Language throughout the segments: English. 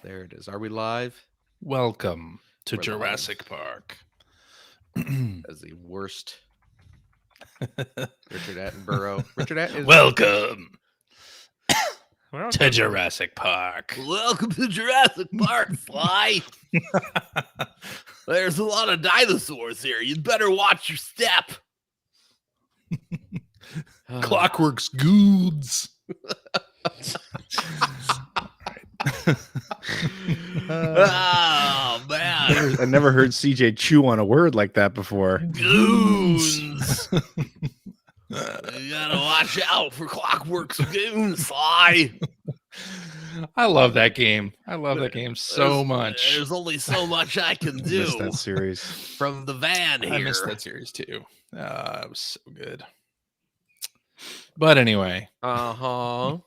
There it is. Are we live? Welcome to We're Jurassic live. Park. As the worst Richard Attenborough. Richard Att is Welcome to Welcome. Jurassic Park. Welcome to Jurassic Park, Fly. There's a lot of dinosaurs here. You'd better watch your step. Clockwork's goods. Oh man, I never heard CJ chew on a word like that before. goons! You gotta watch out for Clockwork's goons, Fly. I love that game. I love that game so much. There's only so much I can do. Missed that series. From the van here. I missed that series too. It was so good. But anyway. Uh-huh.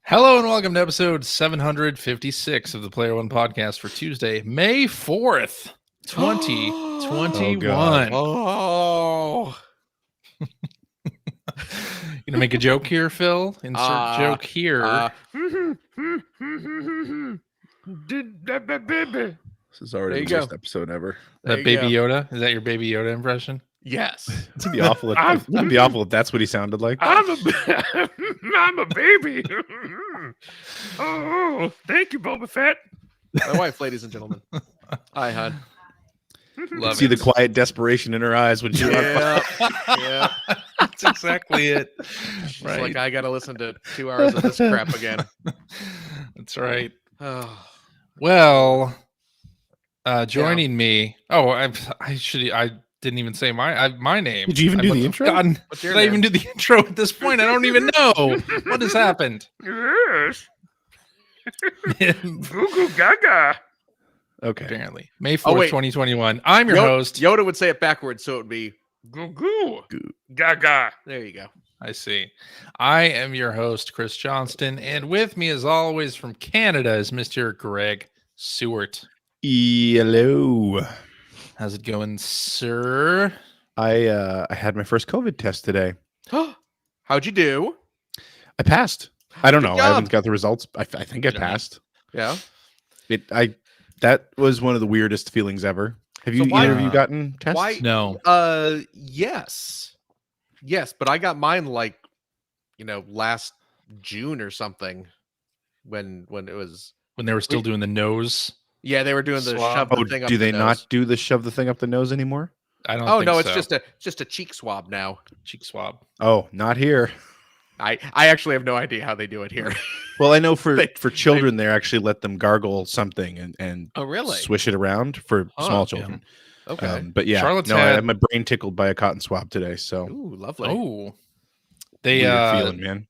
Hello and welcome to episode 756 of the Player One podcast for Tuesday, May 4th, 2021. Oh. You gonna make a joke here, Phil? Insert joke here. This is already There you the worst go. ever. There That you Baby go. Yoda? Is that your Baby Yoda impression? Yes. It'd be awful. It'd be awful if that's what he sounded like. I'm a baby. Oh, thank you, Boba Fett. My wife, ladies and gentlemen. Hi, hon. Love See it. the quiet desperation in her eyes when she. Yeah. Yeah. That's exactly it. She's Right. like, I gotta listen to 2 hours of this crap again. That's right. Oh. Well, joining me. Oh, I didn't even say my name. Did you even I do must the have intro? forgotten. What's your Did I even name? do the intro at this point? I don't even know what has happened. Yes. Goo goo gaga. Okay. Apparently, May 4th, Oh, wait. 2021. I'm your host. Yoda would say it backwards, so it would be. Goo goo. Goo. Gaga. There you go. I see. I am your host, Chris Johnston, and with me, as always, from Canada is Mr. Greg Seward. Hello. How's it going, sir? I had my first COVID test today. How'd you do? I passed. I don't Good know. I job. haven't got the results. I think I You know what I mean? passed. Yeah. That was one of the weirdest feelings ever. Have you So why- either of you gotten tests? Why? No. Yes, but I got mine like, last June or something. When it was, When they were still doing the nose. yeah, they were doing the Swab. shove the Oh, thing up. do the they nose. not do the shove the thing up the nose anymore? I don't Oh think no, it's so. just a cheek swab now. Cheek swab. Oh, not here. I actually have no idea how they do it here. Well, I know for They- children, they actually let them gargle something and Oh really? swish it around for Huh, small yeah. children. Okay. But yeah, Charlotte's no, I had- had my brain tickled by a cotton swab today. So Ooh, lovely. Oh. They weird feeling, man.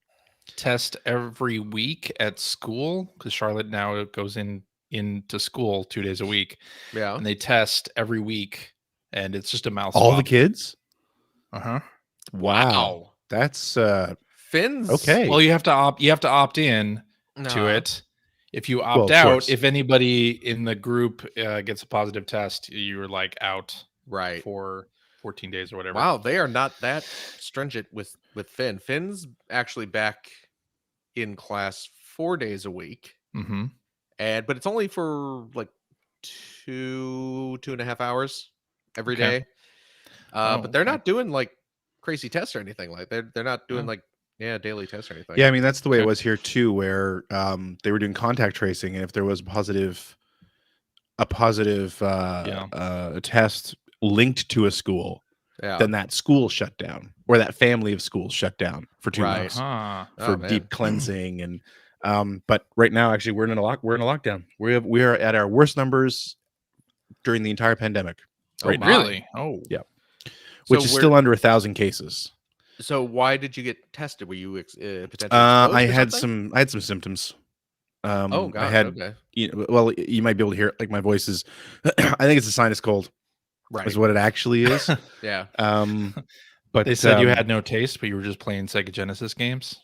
test every week at school because Charlotte now goes into school 2 days a week, Yeah. and they test every week, and it's just a mouth All the swab. kids. Uh-huh. Wow, that's Fins. okay. Well, you have to opt in to Nah. it. If you Well, opt of out, course. if anybody in the group gets a positive test, you're like out Right. for 14 days or whatever. Wow, they are not that stringent with Finn. Finn's actually back in class 4 days a week, Mm-hmm. but it's only for like 2.5 hours every Okay. day. Oh, But they're okay. not doing like crazy tests or anything. Like they're not doing Oh. like daily tests or anything. yeah. I mean, that's the way Okay. it was here too, where they were doing contact tracing, and if there was a positive test linked to a school, Yeah. then that school shut down, or that family of schools shut down for 2 Right. months Huh. for Oh, man. deep cleansing. And but right now, actually, we're in a lockdown. We are at our worst numbers during the entire pandemic, Oh, right my. now, Really? Oh. which So is we're- still under 1,000 cases. So why did you get tested? Were you potentially? I exposed or had something? I had some symptoms. Oh I gosh. had Okay. well, you might be able to hear it, like my voice is. I think it's a sinus cold, Right. is what it actually is. Yeah. But They said you had no taste, but you were just playing Sega Genesis games.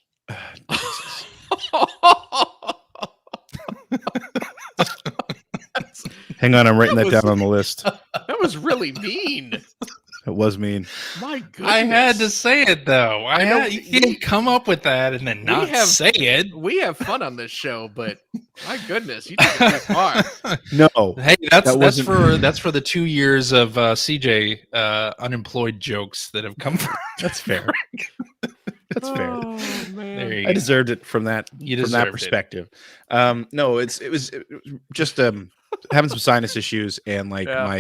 Hang on, I'm writing That that was- down on the list. That was really mean. It was mean. My goodness. I had to say it though. I know, You can't come up with that and then not have- say it. We have fun on this show, but My goodness, you took it too far. No, Hey, that's wasn't- for the 2 years of CJ unemployed jokes that have come from. that's fair. That's fair. Oh man. There you I go. deserved it from that You from that deserved it. perspective. No, it was just having some sinus issues and like Yeah. my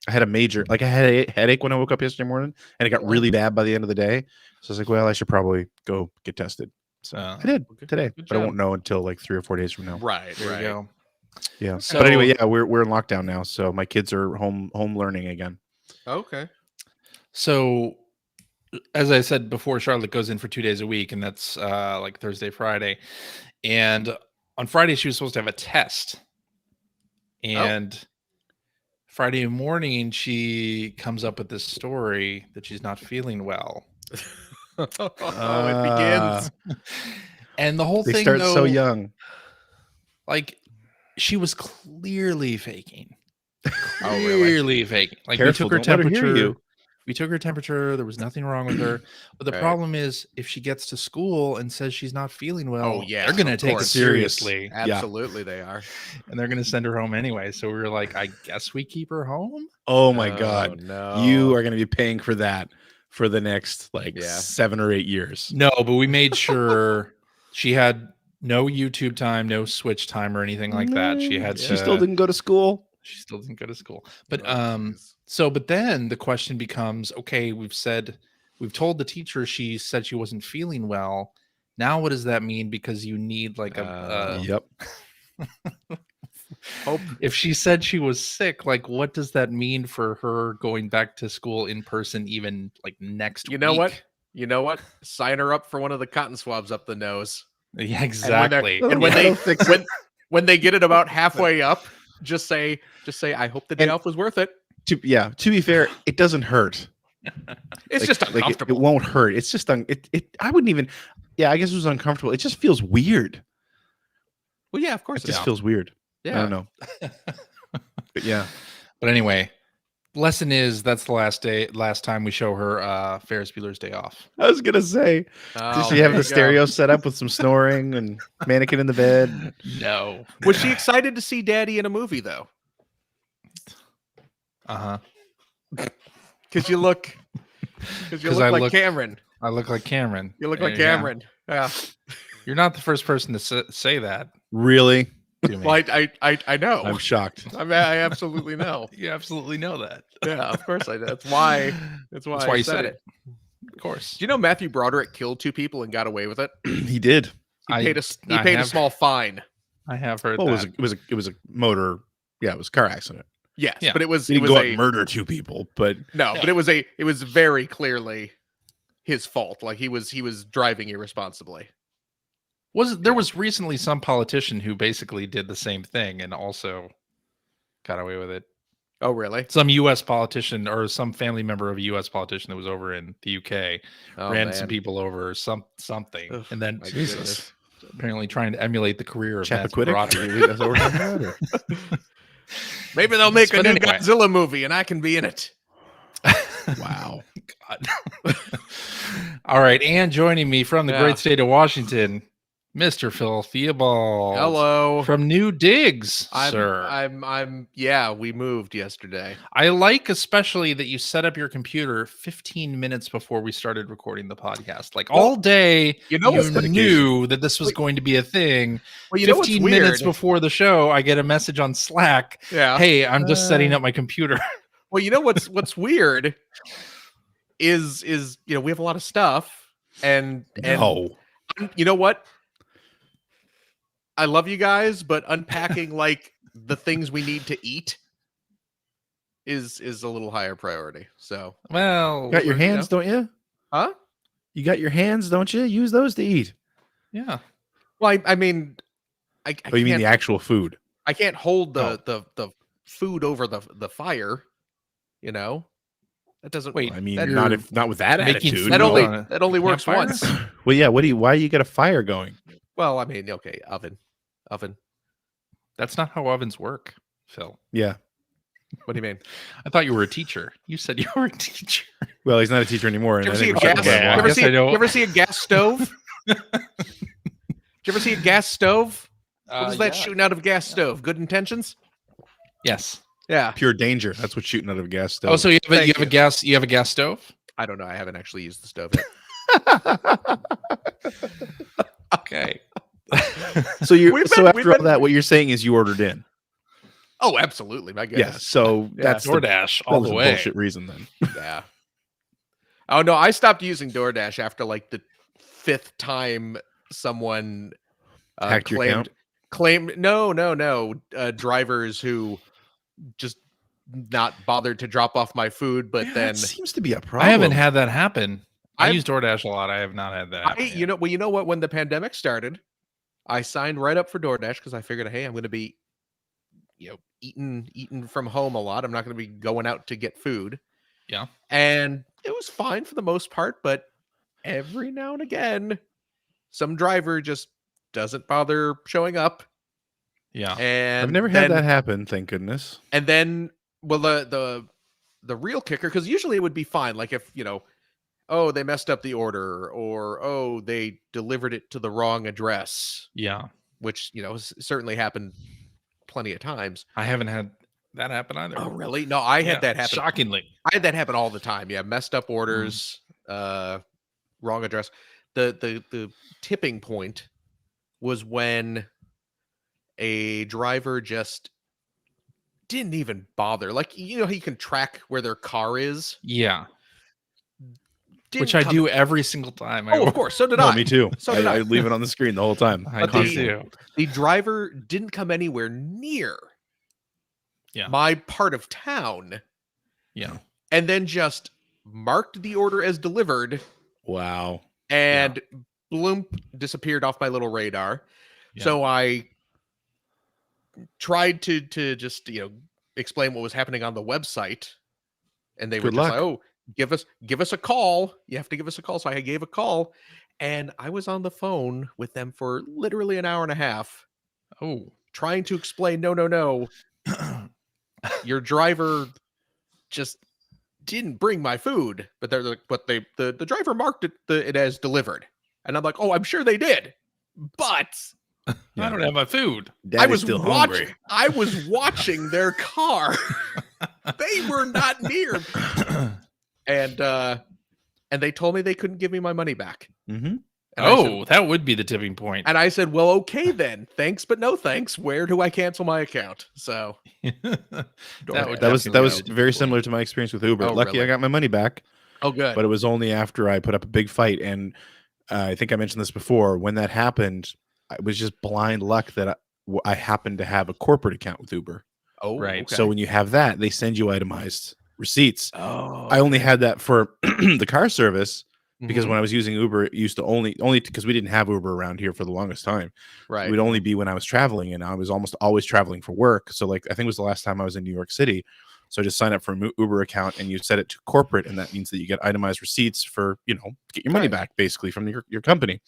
I had a major I had a headache when I woke up yesterday morning and it got really bad by the end of the day. So I was like, well, I should probably go get tested. So I did good- today, good but I job. won't know until like 3 or 4 days from now. Right, There right. you go. Yeah. So- But anyway, yeah, we're in lockdown now, so my kids are home learning again. Okay. So, as I said before, Charlotte goes in for 2 days a week, and that's like Thursday, Friday. And on Friday, she was supposed to have a test. And Friday morning, she comes up with this story that she's not feeling well. It begins. And the whole They thing, start though, so young. like she was clearly faking. Oh, really? Clearly faking. Like Careful, we took her don't let her hear temperature. you. We took her temperature. There was nothing wrong with her. But the Right. problem is, if she gets to school and says she's not feeling well, Oh, yeah, they're going to of take it course. seriously, Absolutely, they are. and they're going to send her home anyway. So we were like, I guess we keep her home. Oh my god. No. You are going to be paying for that for the next like Yeah. 7 or 8 years. No, but we made sure she had no YouTube time, no Switch time, or anything like that. She had. She still didn't go to school. She still didn't go to school. But Oh, jeez. so but then the question becomes, okay, we've told the teacher she said she wasn't feeling well. Now what does that mean? Because you need like a Yep. Hope. if she said she was sick, like what does that mean for her going back to school in person even like next You know what? week? You know what? Sign her up for one of the cotton swabs up the nose. Yeah, exactly. And when That'll they fix it. when they get it about halfway up, just say, I hope the day And- off was worth it. To be fair, it doesn't hurt. It's Like- just like, uncomfortable. it won't hurt. It's just it I wouldn't even. Yeah, I guess it was uncomfortable. It just feels weird. Well, yeah, of course. It just is. feels weird. I Yeah. don't know. But yeah. But anyway, lesson is that's the last time we show her Ferris Bueller's Day Off. I was gonna say, Oh, did she there have you the go. stereo set up with some snoring and mannequin in the bed? No. Was she excited to see Daddy in a movie though? Uh-huh. Because you look, I like look- Cameron. I look like Cameron. You look There like you go. Cameron. Yeah. You're not the first person to say that Really? to me. Well, I know. I'm shocked. I absolutely know. You absolutely know that. Yeah, of course I do. That's why. That's why I you said it. Of course. Do you know Matthew Broderick killed 2 people and got away with it? He did. He I- paid I a have- small fine. I have heard Well, that. it was a motor. Yeah, it was a car accident. Yes, Yeah. but it was He it didn't was go out a and murder 2 people, but no, but it was very clearly his fault. Like he was driving irresponsibly. There was recently some politician who basically did the same thing and also got away with it. Oh, really? Some U.S. politician or some family member of a U.S. politician that was over in the UK Oh, ran man. some people over, something, Ugh, and then my Jesus. goodness. apparently trying to emulate the career of Matthew Chappaquiddick. Broderick. Maybe that's what we're talking about, or- Maybe they'll make a But new anyway. Godzilla movie and I can be in it. Wow. God. All right, and joining me from the Yeah. great state of Washington, Mr. Phil Theobald. Hello. From New Digs, sir. I'm yeah, we moved yesterday. I like especially that you set up your computer 15 minutes before we started recording the podcast. Like all day, You know what's you knew that this was going to be a thing. Well, you know what's 15 weird? minutes before the show, I get a message on Slack. Yeah. Hey, I'm just setting up my computer. Well, you know what's weird is we have a lot of stuff and No. you know what? I love you guys, but unpacking like the things we need to eat is a little higher priority. So, Well, You got your you know. hands, don't you? huh? You got your hands, don't you? Use those to eat. yeah. Well, I mean, I Oh, you mean can't- the actual food? I can't hold Oh. the food over the fire. You know, that doesn't. Wait, I mean, that- not with that Making attitude. food that no. only on a that only works campfire? once. Well, yeah. Why you got a fire going? Well, I mean, okay, oven. That's not how ovens work, Phil. Yeah. What do you mean? I thought you were a teacher. You said you were a teacher. Well, he's not a teacher anymore. Did And you I ever think see a we're gas? shutting Yeah, him You ever down. guess I don't- see a gas stove? Did you ever see a gas stove? What was that shooting out of a gas stove? Good intentions? Yes. Yeah. Pure danger. That's what's shooting out of a gas stove. Oh, so you have Thank a you. gas stove? I don't know. I haven't actually used the stove yet. Okay. So We've after all been- that, what you're saying is you ordered in. Oh, absolutely. My goodness. Yeah. So Yeah. that's DoorDash that all was the a way. bullshit reason then. Yeah. Oh no, I stopped using DoorDash after like the 5th time someone Hacked your account? claimed no drivers who just not bothered to drop off my food, but Yeah, then that seems to be a problem. I haven't had that happen. I I've- use DoorDash a lot. I have not had that happen yet. you know what? When the pandemic started, I signed right up for DoorDash because I figured, hey, I'm going to be, eating from home a lot. I'm not going to be going out to get food. Yeah. And it was fine for the most part, but every now and again, some driver just doesn't bother showing up. Yeah. And I've never had that happen, thank goodness. And then, well, the real kicker, because usually it would be fine. Like if, oh, they messed up the order, or, oh, they delivered it to the wrong address, Yeah. which, certainly happened plenty of times. I haven't had that happen either. Oh, really? No, I had that happen. Shockingly. I had that happen all the time. Yeah. Messed up orders, wrong address. The tipping point was when a driver just didn't even bother. Like, he can track where their car is. Yeah. Didn't Which I come- do every single time. Oh, of course. So did No, I. me too. So did I. I leave it on the screen the whole time. I But do the- too. The driver didn't come anywhere near Yeah. my part of town, Yeah. and then just marked the order as delivered Wow. and bloomp disappeared off my little radar. Yeah. So I tried to just explain what was happening on the website, and they were Good just luck. like, "Oh, give us a call. You have to give us a call." So I gave a call, and I was on the phone with them for literally an hour and a half, Oh. trying to explain, no, your driver just didn't bring my food, but they're like, but the driver marked it as delivered, and I'm like, oh, I'm sure they did, but I don't have my food. I was watching their car. They were not near, and they told me they couldn't give me my money back. Mm-hmm. And I said- That would be the tipping point. and I said, well, okay then, thanks, but no thanks. Where do I cancel my account? So That would That was definitely very be the tipping similar point. to my experience with Uber. Oh, Lucky really? I got my money back, oh, good. but it was only after I put up a big fight. And I think I mentioned this before. When that happened, it was just blind luck that I happened to have a corporate account with Uber. Oh, Right. okay. So when you have that, they send you itemized receipts. oh, I only had that for the car service because Mhm. when I was using Uber, it used to only because we didn't have Uber around here for the longest time. right. It would only be when I was traveling, and I was almost always traveling for work. So like I think it was the last time I was in New York City. So I just sign up for an Uber account and you set it to corporate, and that means that you get itemized receipts for to get your money Right. back basically from your company.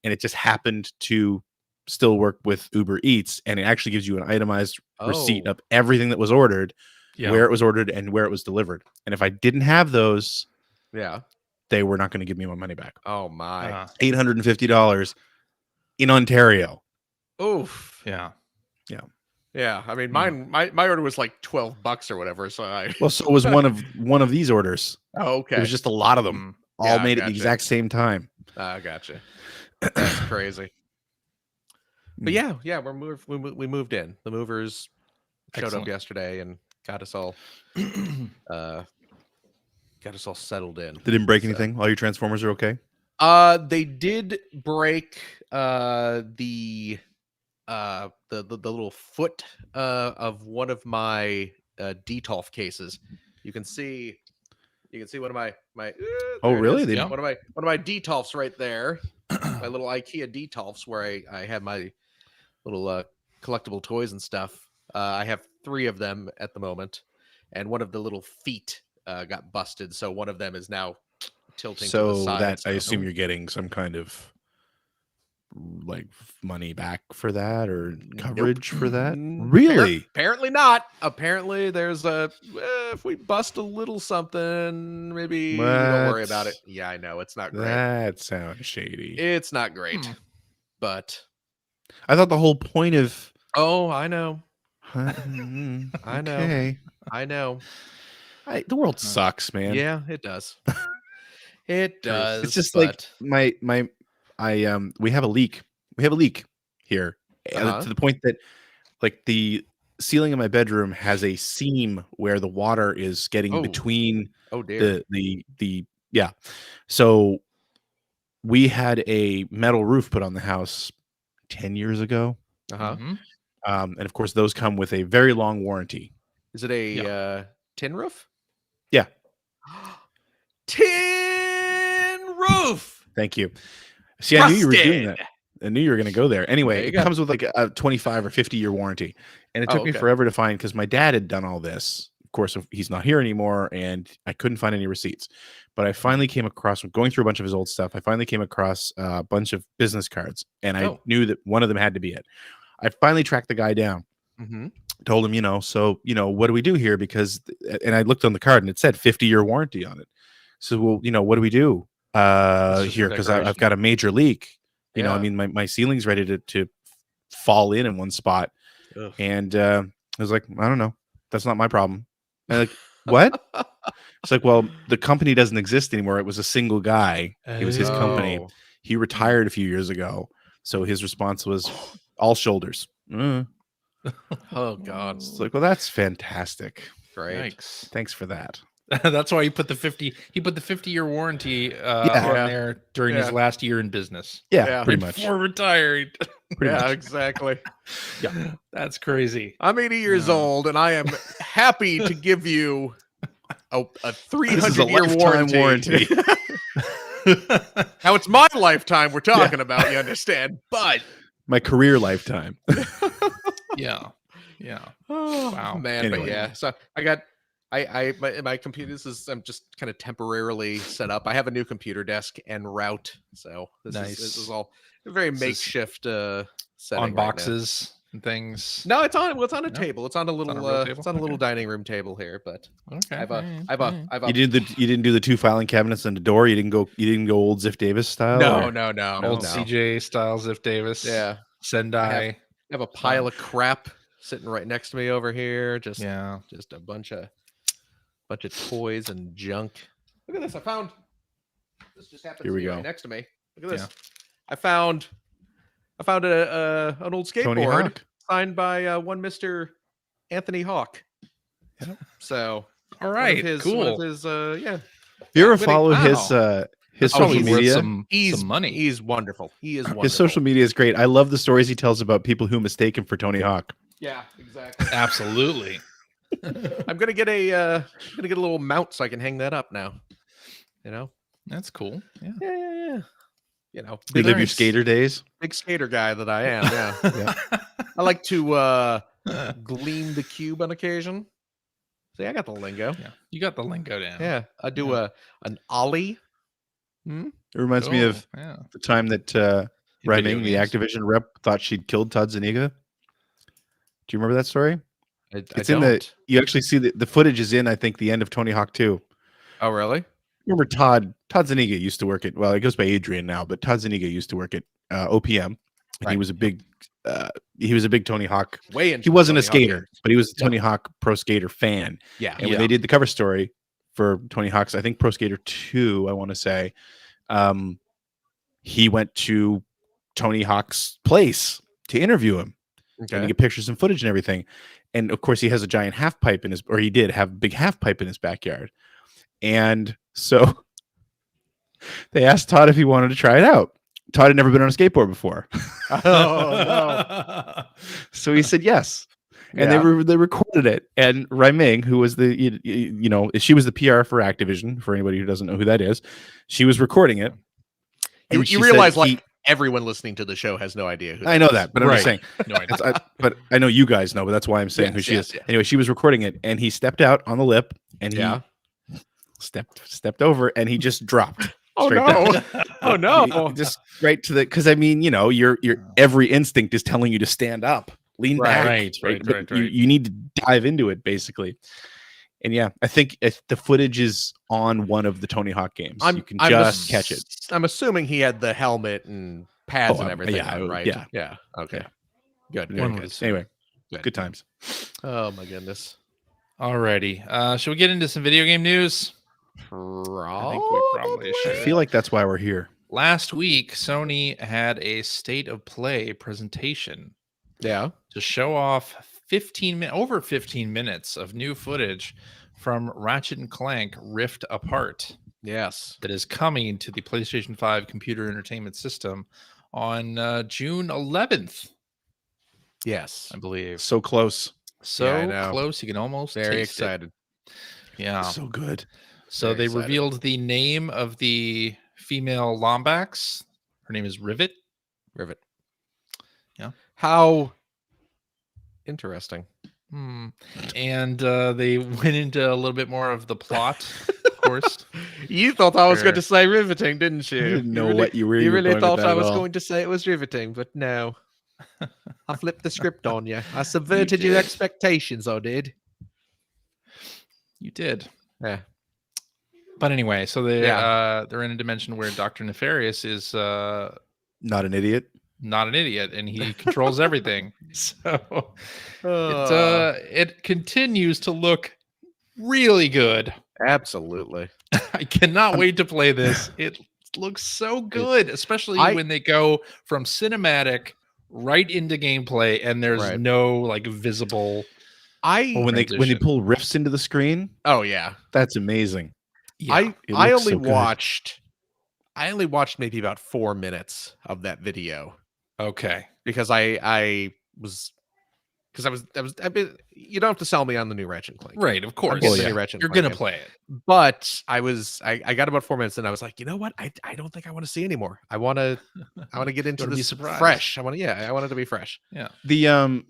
And it just happened to still work with Uber Eats, and it actually gives you an itemized receipt Oh. of everything that was ordered, Yeah. where it was ordered, and where it was delivered. And if I didn't have those, Yeah. they were not going to give me my money back. Oh my. $850 in Ontario. Oof. Yeah. Yeah. I mean, Hmm. my order was like $12 or whatever. So I. Well, so it was one of these orders. Oh, okay. It was just a lot of them, all Yeah, made at gotcha. the exact same time. Gotcha. That's crazy. But yeah, we moved in. The movers showed Excellent. up yesterday and got us all settled in. They didn't break So- anything. All your transformers are okay. They did break the little foot of one of my DTOLF cases. You can see one of my Oh, there it really? is. They- Yeah, one of my DTOLFs right there. My little IKEA DTOLFs where I have my little collectible toys and stuff. I have 3 of them at the moment, and one of the little feet got busted, so one of them is now tilting to the So side. that I so- assume you're getting some kind of like money back for that or coverage for that. Mm, Really? Apparently not. Apparently there's a if we bust a little something, maybe we don't worry about it. What? Yeah, I know it's not great. That sounds shady. It's not great, Hmm. but I thought the whole point of Oh, I know. I I know. okay. I know. The world sucks, man. Yeah, it does. It does. It's just but like we have a leak. We have a leak here Uh-huh. to the point that like the ceiling of my bedroom has a seam where the water is getting Oh. between Oh dear. the yeah. So we had a metal roof put on the house 10 years ago. Uh-huh. Mhm. And of course those come with a very long warranty. Is it a tin roof? Yeah. Tin roof. Thank you. See, I knew you were doing Rusted. that. I knew you were going to go there. Anyway, There you it go. comes with like a 25 or 50-year warranty. And it Oh, took me okay. forever to find because my dad had done all this. Of course, he's not here anymore, and I couldn't find any receipts. But I finally came across, going through a bunch of his old stuff, I finally came across a bunch of business cards, and I knew that one of them had to be it. I finally tracked the guy down, Mm-hmm. told him, what do we do here? Because, and I looked on the card, and it said 50-year warranty on it. So, well, what do we do just here? for Because I've decoration. got a major leak. You know, I Yeah. mean, my ceiling's ready to fall in one spot. Ugh. And I was like, I don't know. That's not my problem. And like, what? It's like, well, the company doesn't exist anymore. It was a single guy. It was his company. Oh. He retired a few years ago. So his response was all shoulders. Oh God. It's like, well, that's fantastic. Great. Yikes. Thanks for that. That's why he put the 50-year warranty on Yeah. there during his Yeah. last year in business. Yeah, Yeah. pretty much. Before retiring. Pretty Yeah, much. exactly. That's crazy. I'm 80 years old, and I am happy to give you a This is a 300-year lifetime warranty. Now it's my lifetime we're talking about. You understand? But My career lifetime. Yeah. Yeah. wow, man. But Anyway. yeah, so I got my computer. I'm just kind of temporarily set up. I have a new computer desk and route, so this is all a very This is makeshift setting On right now. boxes and things. No, it's on a No? table. It's on a little on a real table? it's on a little Okay. dining room table here, but Okay. I've a You didn't do the 2 filing cabinets and the door. You didn't go old Ziff Davis style. no, or- no, old no. CJ Styles Ziff Davis. Yeah, Sendai. I have a pile of crap sitting right next to me over here. Just Yeah. just a bunch of toys and junk. Look at this. I found this just happened Here to we be right go. next to me. Look at this. Yeah. I found an old Tony skateboard Hawk. signed by one Mr. Anthony Hawk. Yep. So All one right. of his, cool. one of his yeah. You ever Winning- follow his wow. his Oh, social he's worth media? some money. He's wonderful. He is wonderful. His social media is great. I love the stories he tells about people who mistake him for Tony Hawk. Yeah, exactly. Absolutely. I'm gonna get a little mount so I can hang that up now. You know? That's cool. Yeah. Yeah. You know, You big, live your Nice. skater days. big skater guy that I am. Yeah. I like to gleam the cube on occasion. See, I got the lingo. Yeah. You got the lingo down. Yeah, I do an ollie. It reminds me Cool. of Yeah. the time that Video Reming, the games. Activision rep, thought she'd killed Todd Zuniga. Do you remember that story? It's in the. You actually see the footage is in. I think the end of Tony Hawk 2. Oh, really? Remember Todd Zuniga used to work at, well, it goes by Adrian now, but Todd Zuniga used to work at OPM, and he Right. was a big Tony Hawk. Way into He wasn't a Tony Hawk skater, games. but he was a Tony Hawk Pro Skater fan. Yeah. And when they did the cover story for Tony Hawk's, I think Pro Skater 2, I want to say, he went to Tony Hawk's place to interview him and to Okay. get pictures and footage and everything. And of course, he has a giant half pipe in his, or he did have a big half pipe in his backyard. And so they asked Todd if he wanted to try it out. Todd had never been on a skateboard before. Oh no. So he said yes. And they recorded it. And Raiming, who was she was the PR for Activision, for anybody who doesn't know who that is, she was recording it. And she You said realize, like, everyone listening to the show has no idea who I know is. that, but I'm just Right. saying. No idea. But I know you guys know, but that's why I'm saying who Yes, she yes, is. yes. Anyway, she was recording it, and he stepped out on the lip, and Yeah. he stepped over, and he just dropped. Oh straight no. down. Oh no. Just right to the, because I mean, your every instinct is telling you to stand up, lean back, Right. But You need to dive into it, basically. And yeah, I think if the footage is on one of the Tony Hawk games, you can just catch it. I'm assuming he had the helmet and pads and Oh, everything, yeah, then, right? yeah. Yeah. Okay. Yeah. Good. Yeah, Good. One Good. would assume. Anyway, Good. good times. Oh my goodness. Alrighty. Should we get into some video game news? I think we probably I should. feel like that's why we're here. Last week, Sony had a state of play presentation Yeah. to show off over 15 minutes of new footage from Ratchet and Clank Rift Apart Yes. that is coming to the PlayStation 5 computer entertainment system on June 11th, Yes. I believe. So close. So I know. close you can almost Very taste excited. it. Yeah. So good. So Very they excited. revealed the name of the female Lombax. Her name is Rivet. Rivet. Yeah. How interesting. And they went into a little bit more of the plot, of course. You thought I was Sure. going to say riveting, didn't you? I didn't know really, what you were. You were really going with thought that I at was all. going to say it was riveting, but no. I flipped the script on you. I subverted your did. expectations. I did. You did. Yeah. But anyway, so Yeah. they're in a dimension where Dr. Nefarious is Not an idiot. not an idiot and he controls everything. So Uh, it continues to look really good. absolutely. I cannot wait to play this. It looks so good, especially when they go from cinematic right into gameplay and there's Right. no like visible. Oh, when they transition. pull riffs into the screen, Oh yeah. that's amazing. Yeah. It I looks only so good. watched maybe about 4 minutes of that video Okay. because I was you don't have to sell me on the new Ratchet and Clank. Right, of course. I'm getting Well, the yeah. new Ratchet and You're Clank gonna game. play it. But I got about 4 minutes and I was like, you know what? I don't think I want to see anymore. I want to get into Wanna be this surprised. fresh. I want it to be fresh. The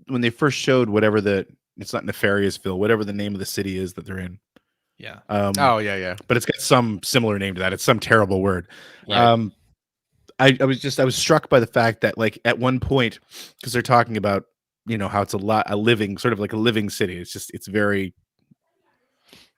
when they first showed whatever it's not Nefariousville, whatever the name of the city is that they're in. Yeah. Oh yeah. But it's got some similar name to that. It's some terrible word. Right. I was struck by the fact that like at one point, because they're talking about, how it's a living city. It's very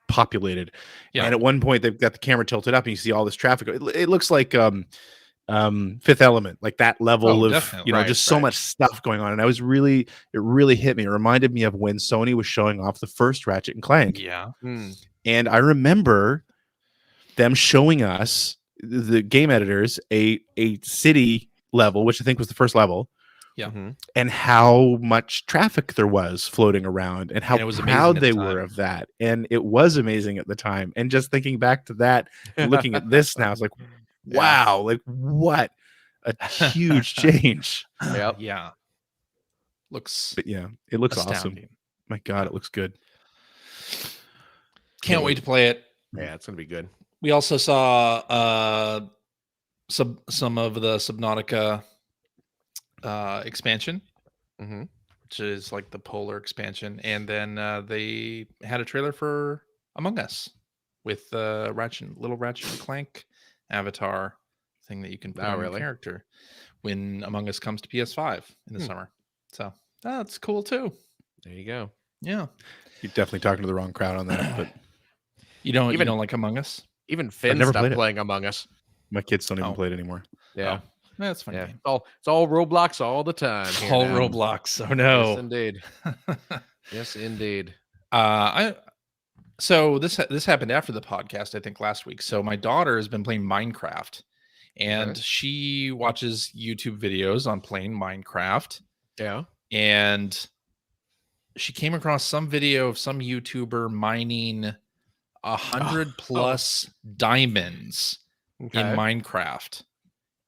populated. Yeah. And at one point they've got the camera tilted up and you see all this traffic. It looks like Fifth Element, like that level of definitely. just so much stuff going on. And it really hit me. It reminded me of when Sony was showing off the first Ratchet and Clank. Yeah. And I remember them showing us, the game editors, a city level, which I think was the first level. Yeah. Mhm. And how much traffic there was floating around and how And it was amazing proud at they the were time. of that. And it was amazing at the time. And just thinking back to that and looking at this now, it's like, Yeah. wow, like what a huge change. Yep. Yeah. Looks But yeah, it looks awesome. astounding. My God, it looks good. Can't wait to play it. Yeah, it's gonna be good. We also saw some of the Subnautica expansion, Mm-hmm. which is like the polar expansion, and then they had a trailer for Among Us with little Ratchet and Clank avatar thing that you can put on your character when Among Us comes to PS5 in the summer. So that's cool too. There you go. Yeah, You're definitely talking to the wrong crowd on that, but you don't Even- like Among Us? Even Finn never stopped played it. playing Among Us. my kids don't even Oh. play it anymore. Yeah. That's fun. Yeah. Game. It's all Roblox all the time. here All now. Roblox. Oh Yes, no. indeed. Yes, indeed. So this happened after the podcast, I think last week. So my daughter has been playing Minecraft, and Okay. she watches YouTube videos on playing Minecraft, Yeah. and she came across some video of some YouTuber mining 100 plus diamonds Okay. in Minecraft,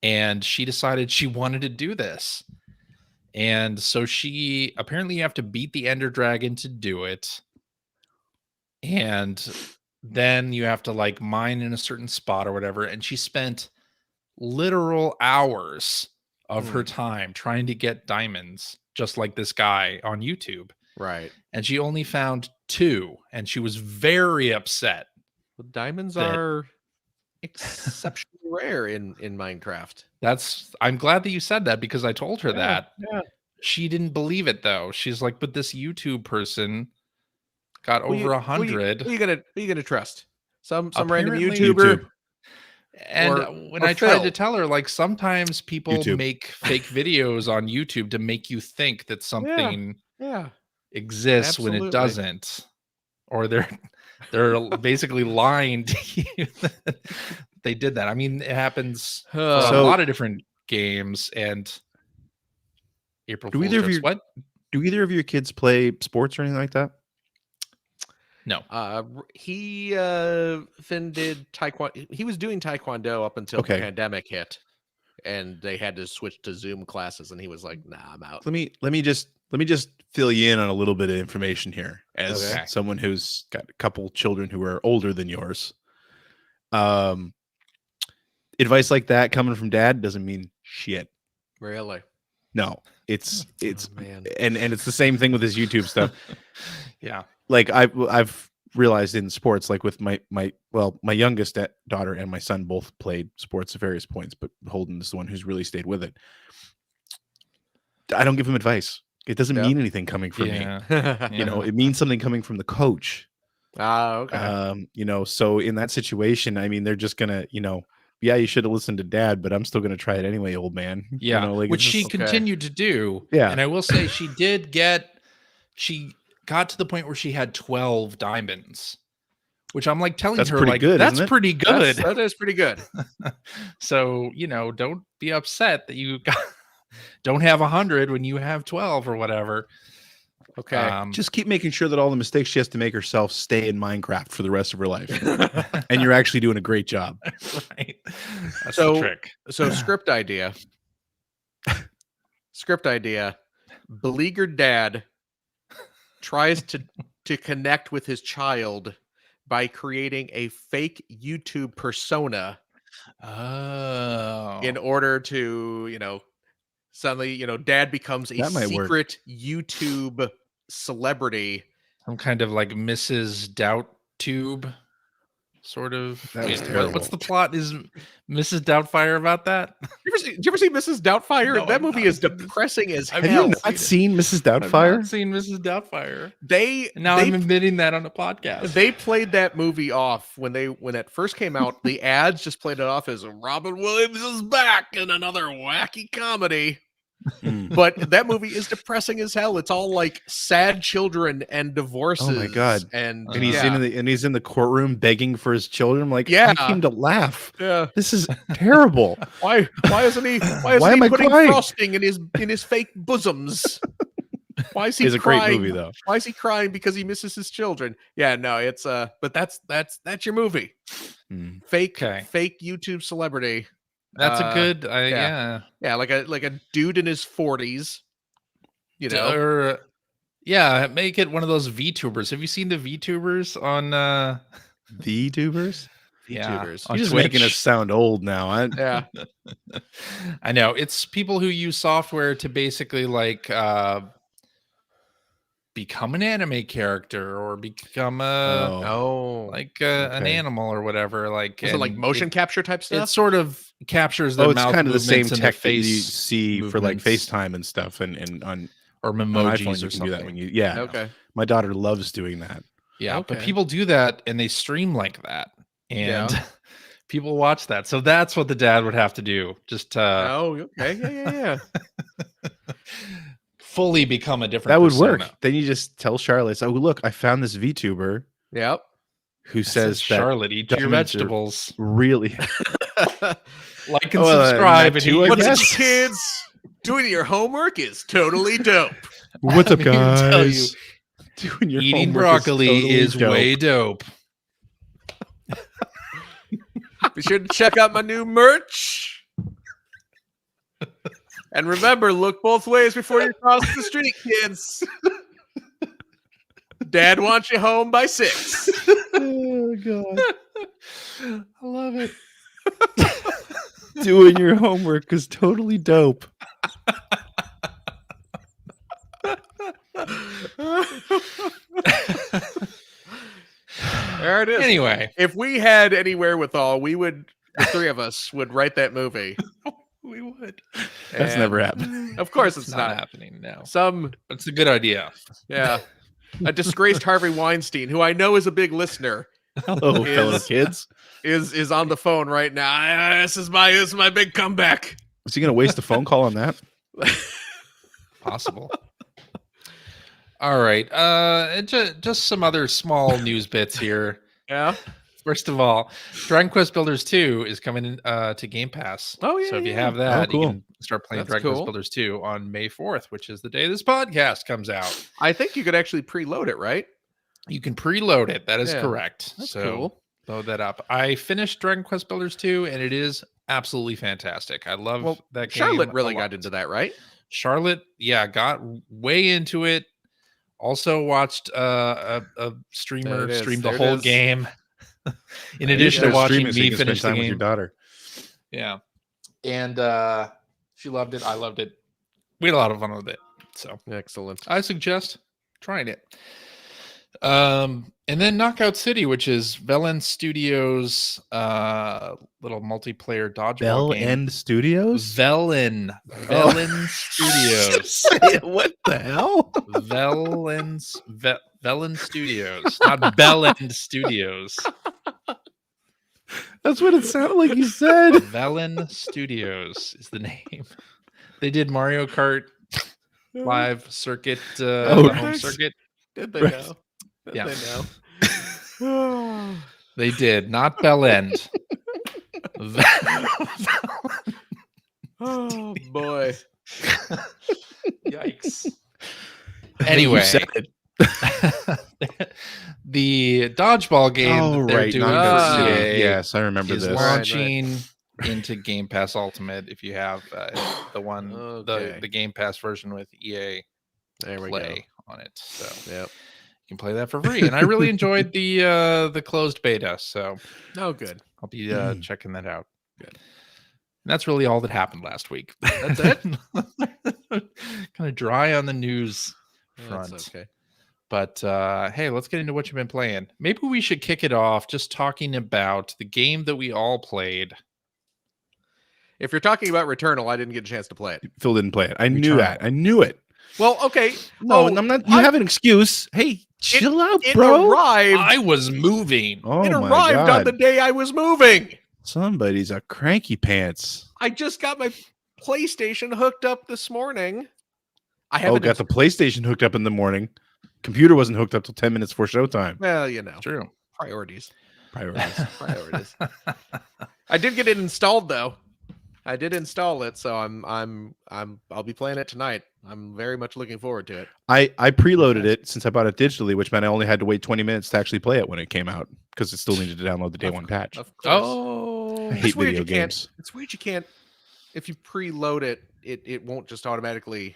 and she decided she wanted to do this. And so she apparently you have to beat the Ender Dragon to do it. And then you have to like mine in a certain spot or whatever. And she spent literal hours of her time trying to get diamonds, just like this guy on YouTube. Right. And she only found 2, and she was very upset. Well, diamonds That- are exceptionally rare in Minecraft. I'm glad that you said that, because I told her that. Yeah. She didn't believe it though. She's like, but this YouTube person got Who over you- 100. Who you gonna trust? Some random Apparently- YouTuber. And Or- when or I tried to Phil. tell her, like, sometimes people YouTube. make fake videos on YouTube to make you think that something Yeah. exists when it Absolutely. doesn't, or they're basically lying to you that they did that. I mean, it happens for a So- lot of different games and April Do Fool's either of jokes. you- What? Do either of your kids play sports or anything like that? No. He Finn did taekwondo. He was doing taekwondo up until Okay. the pandemic hit, and they had to switch to Zoom classes, and he was like, "Nah, I'm out." Let me just fill you in on a little bit of information here, as Okay. someone who's got a couple children who are older than yours. Advice like that coming from dad doesn't mean shit. Really? No, it's Oh, man. and it's the same thing with his YouTube stuff. Yeah. Like I've realized in sports, like with my youngest daughter and my son both played sports at various points, but Holden is the one who's really stayed with it. I don't give him advice. It doesn't Yeah. mean anything coming from me. You know, it means something coming from the coach. Okay. You know, so in that situation, I mean, they're just gonna, you know, yeah, you should have listened to dad, but I'm still gonna try it anyway, old man. Yeah. You know, like Which it's she just- Okay. continued to do. Yeah. And I will say she got to the point where she had 12 diamonds, which I'm like telling That's her, pretty like, good, that's isn't it? pretty good. That is pretty good. So, you know, don't be upset that you don't have 100 when you have 12 or whatever. Okay. just keep making sure that all the mistakes she has to make herself stay in Minecraft for the rest of her life. And you're actually doing a great job. Right. That's So- the trick. So script idea. Beleaguered dad tries to connect with his child by creating a fake YouTube persona Oh. in order to, you know, suddenly, you know, dad becomes a That might work. secret YouTube celebrity. Some kind of like Mrs. Doubt tube sort of. That was What's terrible. the plot? Is Mrs. Doubtfire about that? Did you ever see Mrs. Doubtfire? No, that I've movie not is seen this. depressing as I've Have hell. you not not seen Mrs. Doubtfire? I've not seen Mrs. Doubtfire. They Now they I'm admitting that on a podcast. They played that movie off when it first came out. The ads just played it off as Robin Williams is back in another wacky comedy. Mm. But that movie is depressing as hell. It's all like sad children and divorces. Oh my God. And And he's yeah, he's in the courtroom begging for his children. I'm like, Yeah. I came to laugh. yeah. This is terrible. Why isn't he? Why Why isn't am I he putting crying? frosting in his fake bosoms? Why is he It's a crying? great movie though. Why is he crying because he misses his children? Yeah, no, it's but that's your movie. Mm. Fake Okay. fake YouTube celebrity. That's a Uh, good, yeah. yeah. Yeah, like a dude in his 40s. You know, Or, yeah, make it one of those VTubers. Have you seen the VTubers on? The tubers? Yeah, VTubers. on You're just making us Twitch? sound old now. Yeah. I know it's people who use software to basically like become an anime character or become a Oh. like an okay. animal or whatever. Like, Is it like and motion capture type It stuff? sort of captures their Oh, it's mouth kind of the same movements and their tech that you face see for like movements. FaceTime and stuff, and on or on memojis iPhone you or can do something. that when you Okay. My daughter loves doing that. Yeah, but Okay. people do that and they stream like that, and Yeah. people watch that. So that's what the dad would have to do, just Oh, okay. Yeah. fully become a different. That would persona. work. Then you just tell Charlotte, "Oh, look, I found this VTuber Yep. who I said, says that Charlotte, eat your diamonds are vegetables, really." like and Well, subscribe, that and too, eat I your What's up, guess. kids? Doing your homework is totally dope. What's up, Let me tell you, guys? Doing your eating homework broccoli totally is dope. way dope. Be sure to check out my new merch. And remember, look both ways before you cross the street, kids. Dad wants you home by 6. Oh god. I love it. Doing your homework is totally dope. There it is. Anyway, If we had any wherewithal, the three of us would write that movie. we would. That's And never happened. Of course It's it's not not. happening now. Some, It's a good idea. yeah. A disgraced Harvey Weinstein, who I know is a big listener, Hello, fellow Is- kids. is on the phone right now. This is my big comeback. Is he going to waste a phone call on that? Possible. All right. Just some other small news bits here. Yeah. First of all, Dragon Quest Builders 2 is coming in, to Game Pass. Oh, yeah, So if you yeah. have that, cool. you can start playing That's Dragon Quest cool. Builders 2 on May 4th, which is the day this podcast comes out. I think you could actually preload it, right? You can preload it. That is Yeah, correct. That's So cool. load that up. I finished Dragon Quest Builders 2, and it is absolutely fantastic. I love Well, that game. Charlotte a really lot. got into that, right? Charlotte, yeah, got way into it. Also watched a streamer There it is, stream the there it whole is. game. In There you addition go. to watching Streaming so you me can spend finish the time with your game. daughter. Yeah. And she loved it. I loved it. We had a lot of fun with it. So Excellent. I suggest trying it. And then Knockout City, which is Velen Studios little multiplayer dodgeball game. End Studios? Velen Studios. What the hell? Velen Studios, not Bell End Studios. That's what it sounded like you said. Velen Studios is the name. They did Mario Kart live circuit, Oh, the home nice. circuit. Did they Right. know? Did Yeah. they know? They did, not Bell End. Oh boy. Yikes. You Anyway, said it. the dodgeball game Oh, that they're right. doing Knockout Ah. for City. EA Yes, I remember is this. Right. launching into Game Pass Ultimate. If you have the one, Okay. the Game Pass version with EA There we Play on it, so Yep. you can play that for free. And I really enjoyed the closed beta, so Oh, good. I'll be Mm. checking that out. Good. And that's really all that happened last week. That's it? Kind of dry on the news front. That's okay. But hey, let's get into what you've been playing. Maybe we should kick it off just talking about the game that we all played. If you're talking about Returnal, I didn't get a chance to play it. Phil didn't play it. I knew Returnal. that. I knew it. Well, okay. No, Oh, I'm not. You I- have an excuse. Hey, chill out, It bro. arrived. I was moving. Oh it my arrived on god! the day I was moving. Somebody's a cranky pants. I just got my PlayStation hooked up this morning. I Oh, haven't. got the PlayStation hooked up in the morning. Computer wasn't hooked up till 10 minutes before showtime. Well, you know, True. priorities. Priorities. Priorities. I did get it installed though. I did install it, so I'll be playing it tonight. I'm very much looking forward to it. I preloaded it since I bought it digitally, which meant I only had to wait 20 minutes to actually play it when it came out because it still needed to download the day Of one patch. Of course. Oh, I It's hate weird video you can't- games. It's weird you can't. If you preload it, it won't just automatically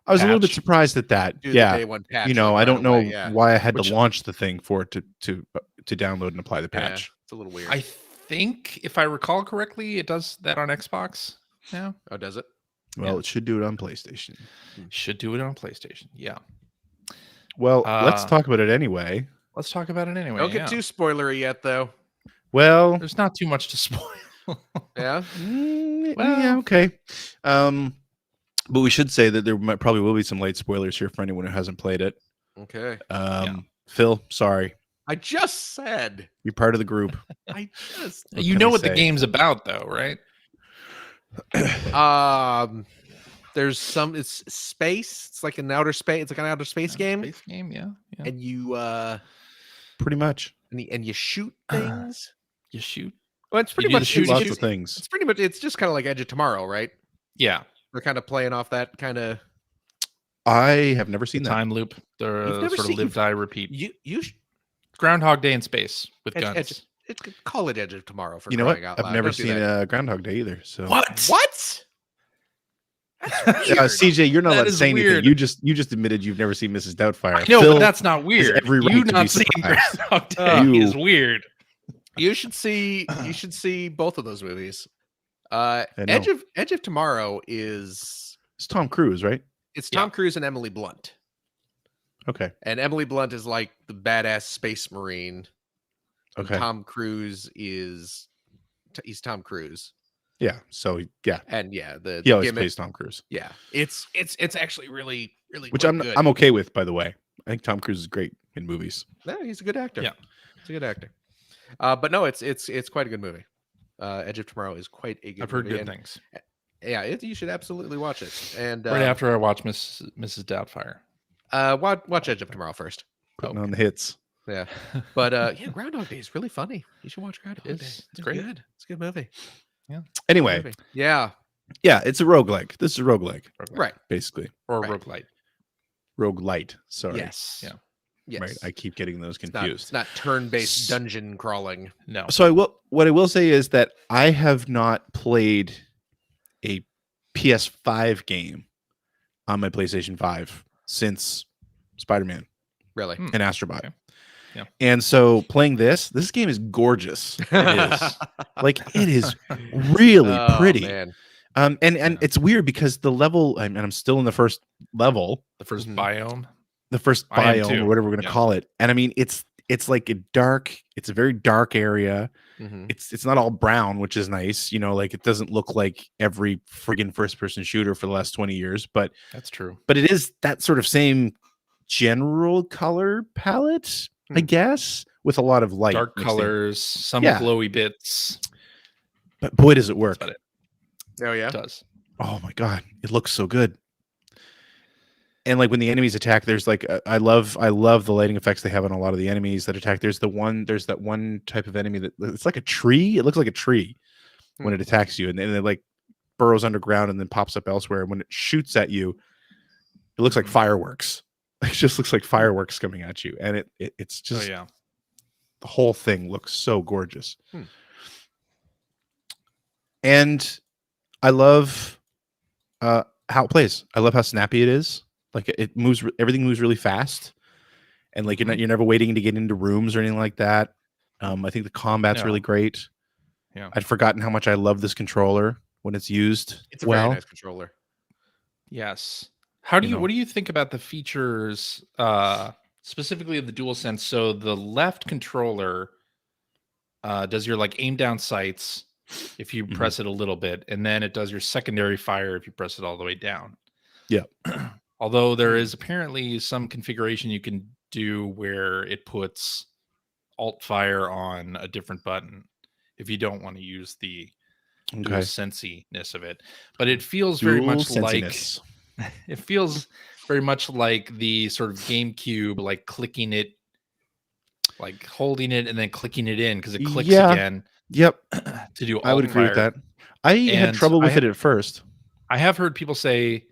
I was a little bit patch. surprised at that. do the Yeah. day one patch. You know, like, I don't right know away, yeah. why I had Which- to launch the thing for it to download and apply the Yeah, patch. it's a little weird. I think if I recall correctly, it does that on Xbox. Yeah, Oh, does it? Well, Yeah. it should do it on PlayStation. should do it on PlayStation. Yeah, Well, let's Uh, talk about it anyway. let's talk about it anyway. Don't yeah. get too spoilery yet, though. Well, There's not too much to spoil. Yeah. well, yeah, okay. But we should say that there probably will be some late spoilers here for anyone who hasn't played it. Okay. Phil, sorry, I just said. you're part of the group. I just. What You can know I what the say? game's about, though, right? There's some. It's space. It's like an outer space. It's like an outer space game, Space game, yeah. and you Pretty much. and you shoot things. You shoot. Well, it's pretty do the much shooting. Lots it's of things. It's pretty much. It's just kind of like Edge of Tomorrow, right? Yeah, They're kind of playing off that kind of. I have never seen the that. time loop, the never sort of seen- live, die, repeat. You Groundhog Day in space with Edge- guns. It's call it Edge of Tomorrow for You know what? crying out I've loud. never Don't do seen that. Groundhog Day either. So What? What? That's weird. CJ, you're not That allowed to is say weird. anything. You just admitted you've never seen Mrs. Doubtfire. No, Phil, but that's not weird. every right You to be not seeing surprised. Groundhog Day You- is weird. You should see. You should see both of those movies. I know. Edge of Tomorrow is It's Tom Cruise, right? it's Yeah. Tom Cruise and Emily Blunt, Okay. and Emily Blunt is like the badass space marine. And Okay. Tom Cruise is he's Tom Cruise, Yeah. So yeah, and yeah, the he always gimmick- plays Tom Cruise, Yeah, it's actually really which quite I'm good. I'm okay with, by the way. I think Tom Cruise is great in movies. No, he's a good actor. Yeah. It's a good actor. But no, it's quite a good movie. Edge of Tomorrow is quite a good I've heard movie. good And, things. yeah, you should absolutely watch it. And Right after I watch Mrs. Doubtfire. watch Edge of Tomorrow first. Putting on the hits. Yeah. But yeah, Groundhog Day is really funny. You should watch Groundhog Day. It's It's great. good. It's a good movie. Anyway, Good movie. Yeah. yeah, it's a roguelike. This is a roguelike, Right. basically. Or Right. roguelite. Roguelite. Sorry. Yes. Yeah. Yes. Right. I keep getting those It's confused. not turn-based dungeon crawling. No. So what I will say is that I have not played a PS5 game on my PlayStation 5 since Spider-Man Really. and Astrobot. Okay. Yeah. And so playing this game is gorgeous. It is. Like it is really Oh, pretty. man. And Yeah. it's weird because the level, and I'm still in the first level, The first Mhm. biome. the first I am biome too. or whatever we're gonna Yeah. call it. And I mean it's like it's a very dark area. Mhm. It's not all brown, which is nice. You know, like it doesn't look like every friggin' first person shooter for the last 20 years, but That's true. it is that sort of same general color palette, I Hmm. guess, with a lot of light. Dark mixed in. colors, some Yeah. glowy bits. But boy, does it work. That's about Oh yeah. It does. Oh my god, it looks so good. And like when the enemies attack, there's like I love the lighting effects they have on a lot of the enemies that attack. There's that one type of enemy that it's like a tree. It looks like a tree when it attacks you, and then it like burrows underground and then pops up elsewhere. And when it shoots at you, it looks like Mhm. fireworks. It just looks like fireworks coming at you, and it's Oh just yeah. the whole thing looks so gorgeous. Hmm. And I love how it plays. I love how snappy it is. Like it moves, everything moves really fast, and like you're never waiting to get into rooms or anything like that. I think the combat's No. really great. Yeah. I'd forgotten how much I love this controller when it's used It's a well. very nice controller. Yes. How do You you know. what do you think about the features specifically of the DualSense? So the left controller does your like aim down sights if you Mhm. press it a little bit, and then it does your secondary fire if you press it all the way down. Yeah. Although there is apparently some configuration you can do where it puts alt fire on a different button if you don't want to use the dual Okay. sensiness of it. But it feels very much Dual like sensiness. it feels very much like the sort of GameCube, like clicking it, like holding it and then clicking it in because it clicks Yeah. again Yep, to do I would alt agree with fire. that. I had And trouble I with have- it at first. I have heard people say